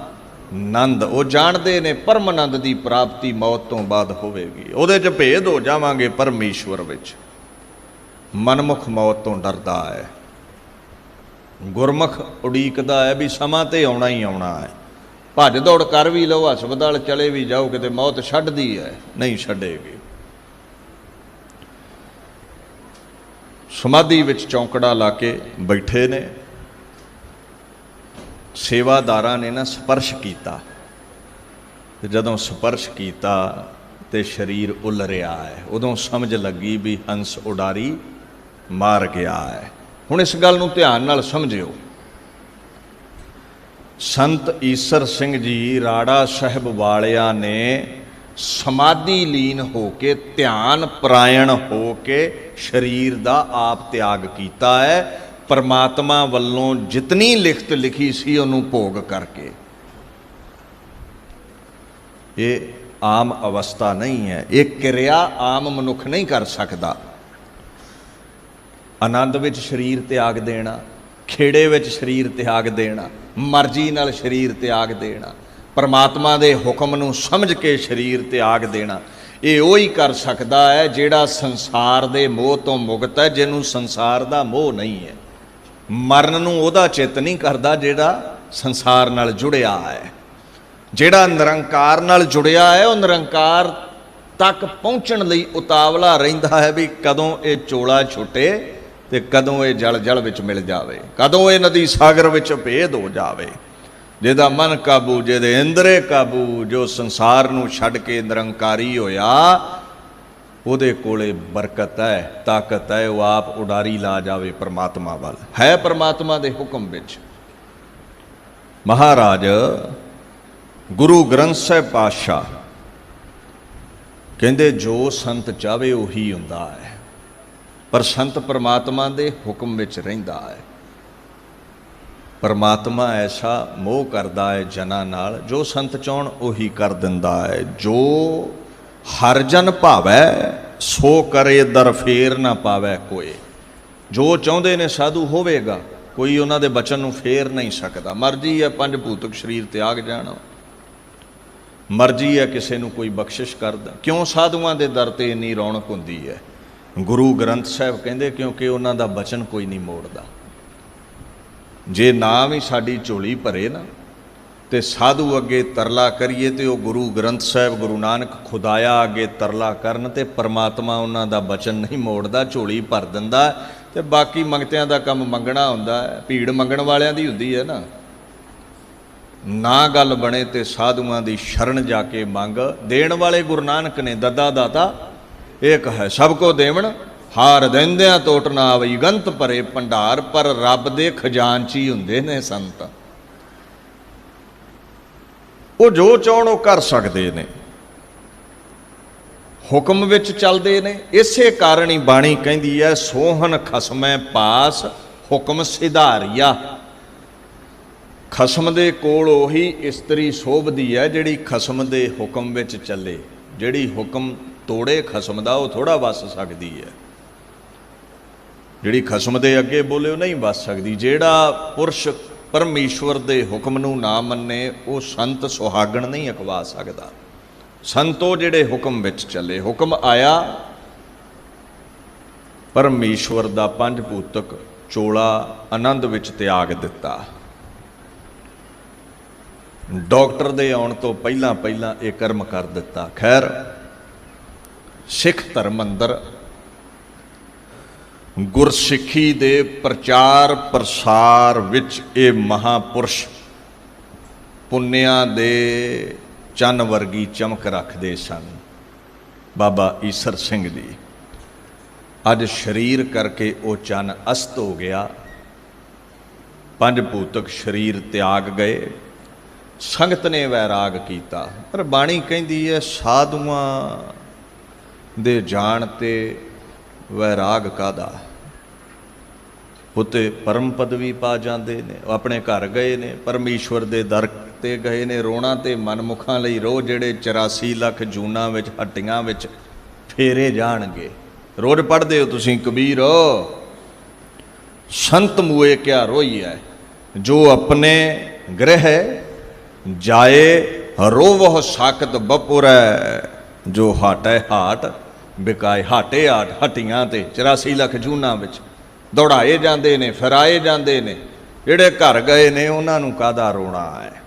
ਨੰਦ। ਉਹ ਜਾਣਦੇ ਨੇ ਪਰਮਾਨੰਦ ਦੀ ਪ੍ਰਾਪਤੀ ਮੌਤ ਤੋਂ ਬਾਅਦ ਹੋਵੇਗੀ, ਉਹਦੇ 'ਚ ਭੇਦ ਹੋ ਜਾਵਾਂਗੇ ਪਰਮੇਸ਼ਵਰ ਵਿੱਚ। ਮਨਮੁਖ ਮੌਤ ਤੋਂ ਡਰਦਾ ਹੈ, ਗੁਰਮੁਖ ਉਡੀਕਦਾ ਹੈ ਵੀ ਸਮਾਂ ਤੇ ਆਉਣਾ ਹੀ ਆਉਣਾ ਹੈ। ਭੱਜ ਦੌੜ ਕਰ ਵੀ ਲਓ, ਹਸਪਤਾਲ ਚਲੇ ਵੀ ਜਾਓ, ਕਿਤੇ ਮੌਤ ਛੱਡਦੀ ਹੈ, ਨਹੀਂ ਛੱਡੇਗੀ। ਸਮਾਧੀ ਵਿੱਚ ਚੌਂਕੜਾ ਲਾ ਕੇ ਬੈਠੇ ਨੇ। ਸੇਵਾਦਾਰਾਂ ਨੇ ਨਾ ਸਪਰਸ਼ ਕੀਤਾ, ਤੇ ਜਦੋਂ ਸਪਰਸ਼ ਕੀਤਾ ਤੇ ਸਰੀਰ ਉਲਰਿਆ ਹੈ। ਉਦੋਂ ਸਮਝ ਲੱਗੀ ਵੀ ਹੰਸ ਉਡਾਰੀ ਮਾਰ ਗਿਆ ਹੈ। ਹੁਣ ਇਸ ਗੱਲ ਨੂੰ ਧਿਆਨ ਨਾਲ ਸਮਝਿਓ। ਸੰਤ ਈਸਰ ਸਿੰਘ ਜੀ ਰਾੜਾ ਸਾਹਿਬ ਵਾਲਿਆਂ ਨੇ ਸਮਾਧੀ ਲੀਨ ਹੋ ਕੇ, ਧਿਆਨ ਪਰਾਇਣ ਹੋ ਕੇ ਸਰੀਰ ਦਾ ਆਪ ਤਿਆਗ ਕੀਤਾ ਹੈ। ਪਰਮਾਤਮਾ ਵੱਲੋਂ ਜਿਤਨੀ ਲਿਖਤ ਲਿਖੀ ਸੀ ਉਹਨੂੰ ਭੋਗ ਕਰਕੇ। ਇਹ ਆਮ ਅਵਸਥਾ ਨਹੀਂ ਹੈ, ਇਹ ਕਿਰਿਆ ਆਮ ਮਨੁੱਖ ਨਹੀਂ ਕਰ ਸਕਦਾ। ਆਨੰਦ ਵਿੱਚ ਸਰੀਰ ਤਿਆਗ ਦੇਣਾ, ਖੇੜੇ ਵਿੱਚ ਸਰੀਰ ਤਿਆਗ ਦੇਣਾ, ਮਰਜ਼ੀ ਨਾਲ ਸਰੀਰ ਤਿਆਗ ਦੇਣਾ, ਪਰਮਾਤਮਾ ਦੇ ਹੁਕਮ ਨੂੰ ਸਮਝ ਕੇ ਸਰੀਰ ਤਿਆਗ ਦੇਣਾ, ਇਹ ਉਹ ਹੀ ਕਰ ਸਕਦਾ ਹੈ ਜਿਹੜਾ ਸੰਸਾਰ ਦੇ ਮੋਹ ਤੋਂ ਮੁਕਤ ਹੈ, ਜਿਹਨੂੰ ਸੰਸਾਰ ਦਾ ਮੋਹ ਨਹੀਂ ਹੈ। ਮਰਨ ਨੂੰ ਉਹਦਾ ਚਿੱਤ ਨਹੀਂ ਕਰਦਾ ਜਿਹੜਾ ਸੰਸਾਰ ਨਾਲ ਜੁੜਿਆ ਹੈ। ਜਿਹੜਾ ਨਿਰੰਕਾਰ ਨਾਲ ਜੁੜਿਆ ਹੈ, ਉਹ ਨਿਰੰਕਾਰ तक पहुँचण लई उतावला रहिंदा है भी कदों ये चोला छुटे ते कदों ये जल जल विच मिल जावे, कदों ये नदी सागर विच भेद हो जावे। जिहदा मन काबू, जिहदे इंद्रे काबू, जो संसार नूं छड्ड के निरंकारी होया, ਉਹਦੇ ਕੋਲੇ बरकत है, ताकत है, वो आप उडारी ला जावे परमात्मा वाल। है परमात्मा दे हुक्म विच। महाराज गुरु ग्रंथ साहिब पातशाह कहंदे जो संत चाहे उही हुंदा है, पर संत परमात्मा दे हुक्म विच रहिंदा है। परमात्मा ऐसा मोह करदा है जना नाल, जो संत चाहण उही कर दिंदा है। जो हर जन भावै सो करे, दर फेर ना पावै कोई। जो चाहुंदे ने साधु होवेगा, कोई उन्हां दे बचन नूं फेर नहीं सकदा। मर्जी है पंज भूतक शरीर त्याग जाना, मर्जी है किसी नूं कोई बख्शिश करदा। क्यों साधुआं दे दर ते इन्नी रौनक हुंदी है? गुरु ग्रंथ साहिब कहंदे क्योंकि उन्हां दा बचन कोई नहीं मोड़दा। जे नाम ही साडी झोली भरे ना ते साधु अगे तरला करिए तो वह गुरु ग्रंथ साहिब गुरु नानक खुदाया अगे तरला करन ते परमात्मा उन्हां दा बचन नहीं मोड़दा, झोली भर दिंदा। ते बाकी मंगतियां दा काम मंगना हुंदा है, भीड़ मंगण वालियां दी हुंदी है ना गल बने ते साधुआं दी शरण जाके मंग। देण वाले गुरु नानक ने ददा दाता एक है, सबको देवण हार देंदियां टोट ना आवई, गंत भरे भंडार। पर रब दे खजानची हुंदे ने संत, वो जो चाहण वो कर सकते ने, हुक्म विच चलदे ने। इसे कारण ही बाणी कहंदी है सोहन खसमै पास हुक्म सिधारिया। खसम दे कोल ओही इस्त्री शोभदी है जिहड़ी खसम दे हुक्म विच चले। जिहड़ी हुक्म तोड़े खसम दा वो थोड़ा वस सकदी है, जिहड़ी खसम दे अगे बोले वो नहीं वस सकदी। जिहड़ा पुरुष परमेश्वर दे हुक्म नूं ना मन्ने वो संत सुहागण नहीं अखवा सकदा। संतो जिहड़े हुक्म विच चले, हुक्म आया परमेश्वर दा पंज भूतक चोला आनंद विच त्याग दिता। डॉक्टर दे आउण तो पहलां पहलां ये कर्म कर दिता। खैर सिख धर्म अंदर गुरसिੱਖੀ दे प्रचार प्रसार विच ये महापुरुष पुन्नियां दे चन वर्गी चमक रखते सन। बाबा ईसर सिंह जी अज शरीर करके वो चन अस्त हो गया, पंज भूतक शरीर त्याग गए, संगत ने वैराग किया। पर बाणी कहती है साधुआं दे जाण ते वैराग कादा, उत्ते परम पदवी पा जाते ने। अपने घर गए ने, परमेश्वर दे दर ते गए ने। रोना ते मनमुखां लई रो जिहड़े 84 लाख जूनां विच हट्टियां विच फेरे जाणगे। रोज पढ़दे हो तुसीं कबीर, संत मुए क्या रोई है, जो अपने गृह जाए रोवह साकत बपुरै, जो हाटै हाट बिकाए। हाटे हाट हट्टियां ते 84 लाख जूनां विच दौड़ाए जाते ने, फिराए जाते ने। जिहड़े घर गए ने उन्हां नूं काहदा रोना है।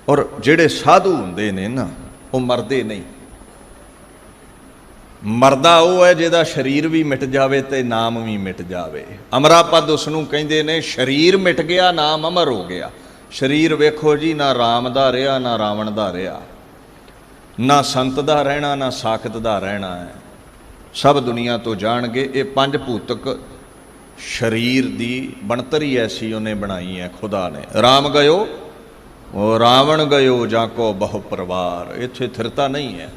और जिहड़े साधु हुंदे ने ना वो मरदे नहीं। मरदा वो है जिहदा शरीर भी मिट जावे ते नाम भी मिट जावे। अमरा पद उसनूं कहिंदे ने, शरीर मिट गया नाम अमर हो गया। शरीर वेखो जी ना राम दा रहा ना रावण दा रहा, ना संत दा रहना ना साखत दा रहना है। सब दुनिया तो जान गए। ये पंज भूतक शरीर दी बनतर ही ऐसी उन्हें बनाई है खुदा ने। राम गयो रावण गयो जाको बहु परिवार, इत्थे थिरता नहीं है।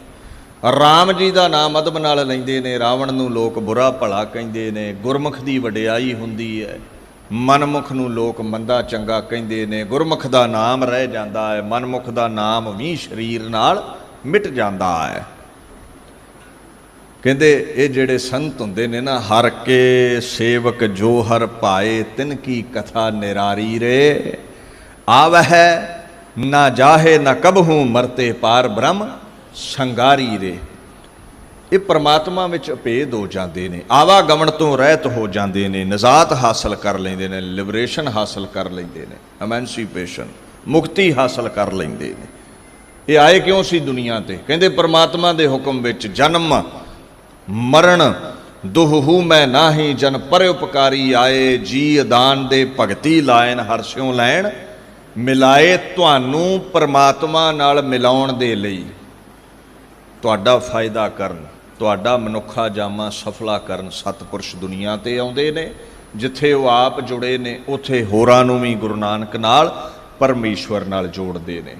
राम जी का नाम अदब नाल लैंदे ने, रावण नूं लोक बुरा भला कहिंदे ने। गुरमुख दी वडियाई हुंदी है, मनमुख नूं लोक मंदा चंगा कहिंदे ने। गुरमुख दा नाम रह जांदा है, मनमुख दा नाम भी शरीर नाल मिट जांदा है। कहते ये जिहड़े संत हुंदे ने ना, हर के सेवक जो हर पाए तिन की कथा निरारी रे, आवह ना जाहे ना कबहू मरते पार ब्रह्म संगारी रे। ये परमात्मा विच भेद हो जाते हैं, आवागमन तो रहत हो जाते हैं, निजात हासिल कर लेंदे ने, लिबरेशन हासिल कर लेंदे ने, एमेंसीपेशन मुक्ति हासिल कर लेंदे ने। ये आए क्यों सी दुनिया ते? कहते परमात्मा दे हुक्म विच जन्म मरण दुहू मैं नाही जन पर उपकारी आए जी दान दे भगती लायन हरस्यों लैन मिलाए तुहानू परमात्मा नाल मिलाउण दे लई तुहाडा फायदा करन तुहाडा मनुखा जामा सफला करन सतपुरुष दुनिया ते आउंदे ने। जिथे वो आप जुड़े ने उथे होरां नूं भी गुरु नानक नाल परमेश्वर नाल जोड़दे ने।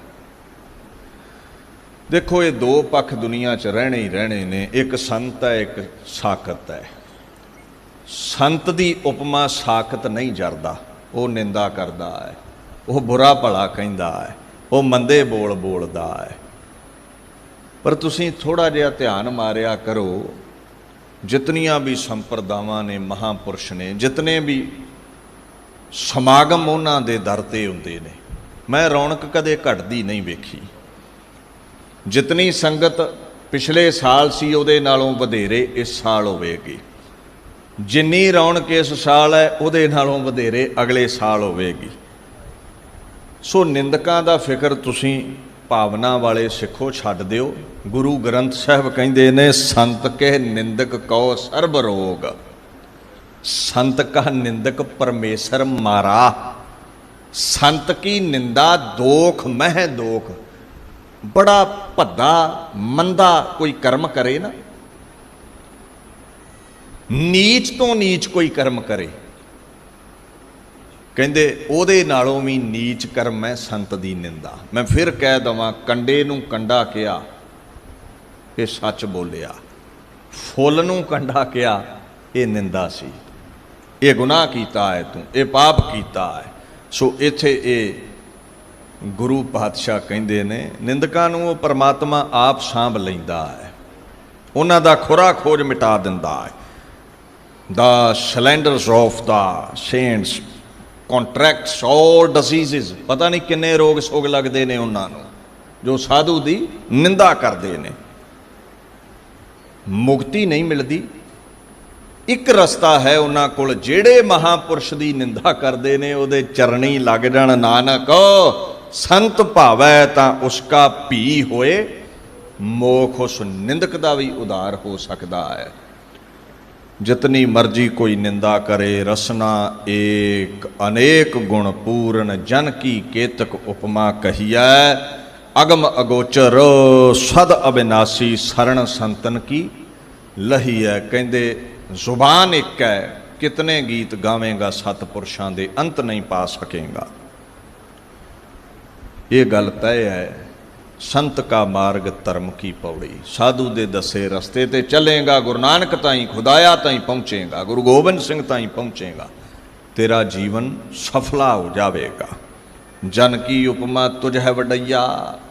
देखो ये दो पक्ष दुनिया च रहने ही रहने ने, एक संत है एक साकत है। संत दी उपमा साकत नहीं जरदा, वो निंदा करदा है, वो बुरा भला कहंदा है, वो मंदे बोल बोलदा है। पर तुसीं थोड़ा जिहा ध्यान मारिया करो, जितनियां भी संप्रदावां ने महापुरुष ने जितने भी समागम उन्हां दे दर ते हुंदे ने, मैं रौनक कदे घटदी नहीं वेखी। जितनी संगत पिछले साल सी उहदे नालों वधेरे इस साल होवेगी, जिन्नी रौनक इस साल है उहदे नालों वधेरे अगले साल होवेगी। सो निंदकां दा फिक्र तुसीं भावना वाले सिखो छड्ड दिओ। गुरु ग्रंथ साहब कहंदे ने संत के निंदक कहो सर्ब रोग, संत का निंदक परमेश्वर मारा। संत की निंदा दोख मह दोख, बड़ा भद्दा मंदा कोई कर्म करे ना, नीच तो नीच कोई कर्म करे, कहंदे ओहदे नालों भी नीच कर्म है संत दी निंदा। मैं फिर कह दवां, कंडे नूं कंडा किया ये सच बोलिया, फुल नूं कंडा किया ये निंदा सी, ये गुनाह कीता है तूं, ये पाप कीता है। सो इत्थे ये गुरु पातशाह कहंदे ने निंदकां नूं वो परमात्मा आप सांभ लैंदा है, उन्हां दा खुरा खोज मिटा दिंदा है। The cylinders of the saints contracts all disease, पता नहीं किन्ने रोग सोग लगदे ने उन्हां नूं जो साधु दी निंदा करदे ने। मुक्ति नहीं मिलदी। एक रस्ता है उन्हां कोल, जेड़े महापुरुष दी निंदा करदे ने उहदे चरणी लग जाण नानक, संत भावै तां उसका भी होए मोख। उस निंदक दा भी उधार हो सकदा है। जितनी मर्जी कोई निंदा करे, रसना एक अनेक गुण पूर्ण, जन की केतक उपमा कहिया, अगम अगोचर सद अविनाशी, शरण संतन की लही है। कहंदे जुबान एक है, कितने गीत गावेंगा सतपुरुषां दे अंत नहीं पा सकेगा। ये गल तय है, संत का मार्ग धर्म की पौड़ी, साधु दे दसे रस्ते ते चलेगा, गुरु नानक ताईं खुदाया ताईं पहुँचेगा, गुरु गोबिंद सिंह ताईं पहुँचेगा, तेरा जीवन सफला हो जाएगा। जन की उपमा तुझ है वडैया,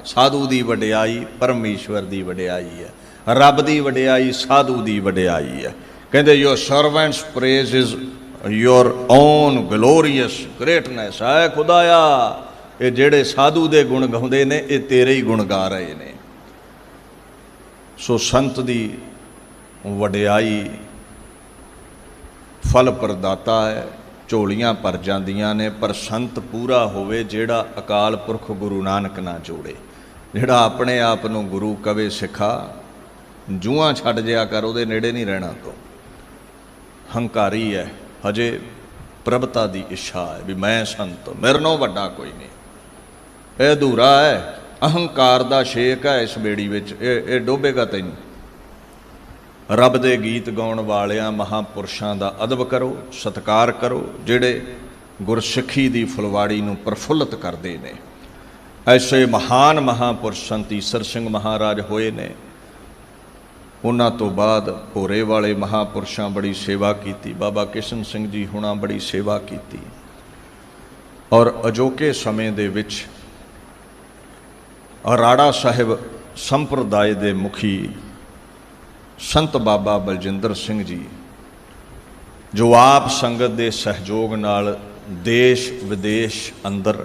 साधु दी वडियाई परमेश्वर दी वडियाई है, रब दी वडियाई साधु दी वडियाई है। कहते your servants praise is your own glorious greatness है खुदाया। ये जेड़े साधु दे गुण गाउंदे ने ये तेरे ही गुण गा रहे ने। सो संत दी वडियाई फल प्रदाता है, झोलियां भर जांदियां ने, पर संत पूरा होवे जेड़ा अकाल पुरख गुरु नानक ना जोड़े, जेड़ा अपने आप नूं गुरु कवे सिखा, जूआं छड्ड जिया कर, उहदे नेड़े नहीं रहना। तो हंकारी है, हजे प्रभता दी इच्छा है भी मैं संत, मेरे नालों वड्डा कोई नहीं। यह अधूरा है, अहंकार दा शेक है इस बेड़ी विच, ये डोबेगा तैनूं। रब दे गीत गाउण वालियां महापुरुषां दा अदब करो, सत्कार करो, जिहड़े गुरसिੱਖੀ दी फुलवाड़ी नूं प्रफुल्लित करदे ने। ऐसे महान महापुरुष संत ईसर सिंह महाराज होए ने। उन्हां तो बाद भोरे वाले महापुरुषां बड़ी सेवा की, बाबा किशन सिंह जी हुणां बड़ी सेवा की, और अजोके समय दे विच अराड़ा साहिब संप्रदाय दे मुखी संत बाबा बलजिंदर सिंह जी, जो आप संगत दे सहयोग नाल देश विदेश अंदर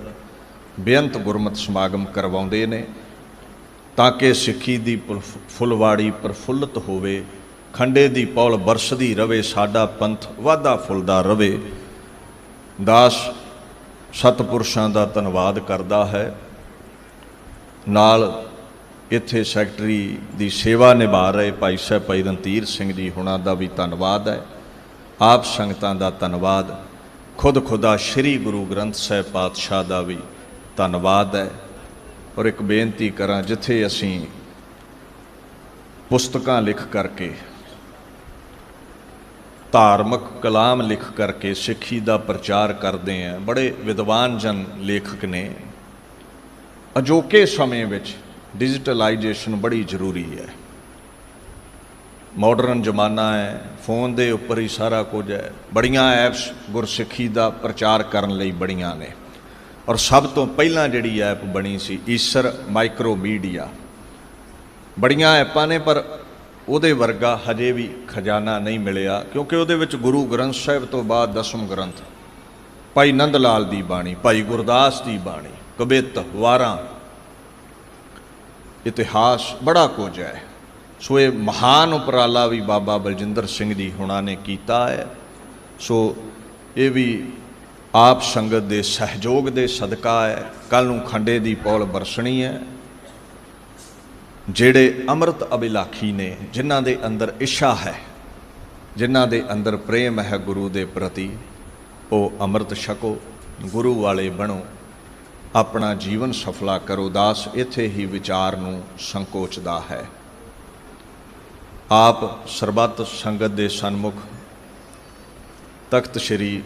बेअंत गुरमत समागम करवाउंदे ने, ताकि सिੱਖੀ दी फुलवाड़ी प्रफुल्लित होवे, खंडे दी पौल बरसदी रवे, साडा पंथ वाधा फुलदा रवे। दास सतपुरुषां दा धन्नवाद करदा है। नाल ਇੱਥੇ ਸੈਕਟਰੀ ਦੀ ਸੇਵਾ ਨਿਭਾ ਰਹੇ ਭਾਈ ਸਾਹਿਬ ਭਾਈ ਰਣਧੀਰ ਸਿੰਘ ਜੀ ਹੁਣਾਂ ਦਾ ਵੀ ਧੰਨਵਾਦ ਹੈ। ਆਪ ਸੰਗਤਾਂ ਦਾ ਧੰਨਵਾਦ, ਖੁਦ ਖੁਦਾ ਸ਼੍ਰੀ ਗੁਰੂ ਗ੍ਰੰਥ ਸਾਹਿਬ ਪਾਤਸ਼ਾਹ ਦਾ ਵੀ ਧੰਨਵਾਦ ਹੈ। ਔਰ ਇੱਕ ਬੇਨਤੀ ਕਰਾਂ, ਜਿੱਥੇ ਅਸੀਂ ਪੁਸਤਕਾਂ ਲਿਖ ਕਰਕੇ, ਧਾਰਮਿਕ ਕਲਾਮ ਲਿਖ ਕਰਕੇ ਸਿੱਖੀ ਦਾ ਪ੍ਰਚਾਰ ਕਰਦੇ ਹਾਂ, ਬੜੇ ਵਿਦਵਾਨ ਜਨ ਲੇਖਕ ਨੇ। ਅਜੋਕੇ ਸਮੇਂ ਵਿੱਚ ਡਿਜੀਟਲਾਈਜੇਸ਼ਨ ਬੜੀ ਜ਼ਰੂਰੀ ਹੈ। ਮਾਡਰਨ ਜ਼ਮਾਨਾ ਹੈ, ਫੋਨ ਦੇ ਉੱਪਰ ਹੀ ਸਾਰਾ ਕੁਝ ਹੈ। ਬੜੀਆਂ ਐਪਸ ਗੁਰਸਿੱਖੀ ਦਾ ਪ੍ਰਚਾਰ ਕਰਨ ਲਈ ਬੜੀਆਂ ਨੇ। ਔਰ ਸਭ ਤੋਂ ਪਹਿਲਾਂ ਜਿਹੜੀ ਐਪ ਬਣੀ ਸੀ ਈਸਰ ਮਾਈਕਰੋ ਮੀਡੀਆ। ਬੜੀਆਂ ਐਪਾਂ ਨੇ ਪਰ ਉਹਦੇ ਵਰਗਾ ਹਜੇ ਵੀ ਖਜ਼ਾਨਾ ਨਹੀਂ ਮਿਲਿਆ, ਕਿਉਂਕਿ ਉਹਦੇ ਵਿੱਚ ਗੁਰੂ ਗ੍ਰੰਥ ਸਾਹਿਬ ਤੋਂ ਬਾਅਦ 10ਵੇਂ ਗ੍ਰੰਥ ਭਾਈ ਨੰਦ ਲਾਲ ਦੀ ਬਾਣੀ, ਭਾਈ ਗੁਰਦਾਸ ਦੀ ਬਾਣੀ, ਕਵਿਤ, ਵਾਰਾਂ, ਇਤਿਹਾਸ, ਬੜਾ ਕੁਝ ਹੈ। ਸੋ ਇਹ ਮਹਾਨ ਉਪਰਾਲਾ ਵੀ ਬਾਬਾ ਬਲਜਿੰਦਰ ਸਿੰਘ ਜੀ ਹੁਣਾਂ ਨੇ ਕੀਤਾ ਹੈ। ਸੋ ਇਹ ਵੀ ਆਪ ਸੰਗਤ ਦੇ ਸਹਿਯੋਗ ਦੇ ਸਦਕਾ ਹੈ। ਕੱਲ੍ਹ ਨੂੰ ਖੰਡੇ ਦੀ ਪੌਲ ਬਰਸਣੀ ਹੈ। ਜਿਹੜੇ ਅੰਮ੍ਰਿਤ ਅਭਿਲਾਖੀ ਨੇ, ਜਿਨ੍ਹਾਂ ਦੇ ਅੰਦਰ ਇੱਛਾ ਹੈ, ਜਿਨ੍ਹਾਂ ਦੇ ਅੰਦਰ ਪ੍ਰੇਮ ਹੈ ਗੁਰੂ ਦੇ ਪ੍ਰਤੀ, ਉਹ ਅੰਮ੍ਰਿਤ ਛਕੋ, ਗੁਰੂ ਵਾਲੇ ਬਣੋ, ਆਪਣਾ ਜੀਵਨ ਸਫਲਾ ਕਰੋ। ਦਾਸ ਇੱਥੇ ਹੀ ਵਿਚਾਰ ਨੂੰ ਸੰਕੋਚਦਾ ਹੈ। ਆਪ ਸਰਬੱਤ ਸੰਗਤ ਦੇ ਸਨਮੁਖ ਤਖਤ ਸ੍ਰੀ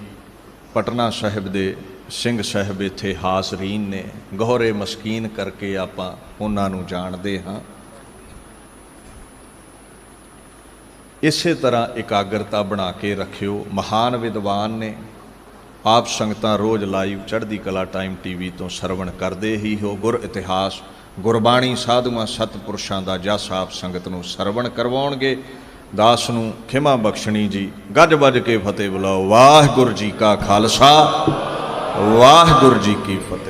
ਪਟਨਾ ਸਾਹਿਬ ਦੇ ਸਿੰਘ ਸਾਹਿਬ ਇੱਥੇ ਹਾਜ਼ਰੀਨ ਨੇ। ਗਹੁਰੇ ਮਸਕੀਨ ਕਰਕੇ ਆਪਾਂ ਉਹਨਾਂ ਨੂੰ ਜਾਣਦੇ ਹਾਂ। ਇਸੇ ਤਰ੍ਹਾਂ ਇਕਾਗਰਤਾ ਬਣਾ ਕੇ ਰੱਖਿਓ। ਮਹਾਨ ਵਿਦਵਾਨ ਨੇ। ਆਪ ਸੰਗਤਾਂ ਰੋਜ਼ ਲਾਈਵ ਚੜ੍ਹਦੀ ਕਲਾ ਟਾਈਮ TV ਤੋਂ ਸਰਵਣ ਕਰਦੇ ਹੀ ਹੋ। ਗੁਰ ਇਤਿਹਾਸ, ਗੁਰਬਾਣੀ, ਸਾਧੂਆਂ ਸਤਪੁਰਸ਼ਾਂ ਦਾ ਜਸ ਆਪ ਸੰਗਤ ਨੂੰ ਸਰਵਣ ਕਰਵਾਉਣਗੇ। ਦਾਸ ਨੂੰ ਖਿਮਾ ਬਖਸ਼ਣੀ ਜੀ। ਗੱਜ ਵੱਜ ਕੇ ਫਤਿਹ ਬੁਲਾਓ। ਵਾਹਿਗੁਰੂ ਜੀ ਕਾ ਖਾਲਸਾ, ਵਾਹਿਗੁਰੂ ਜੀ ਕੀ ਫਤਿਹ।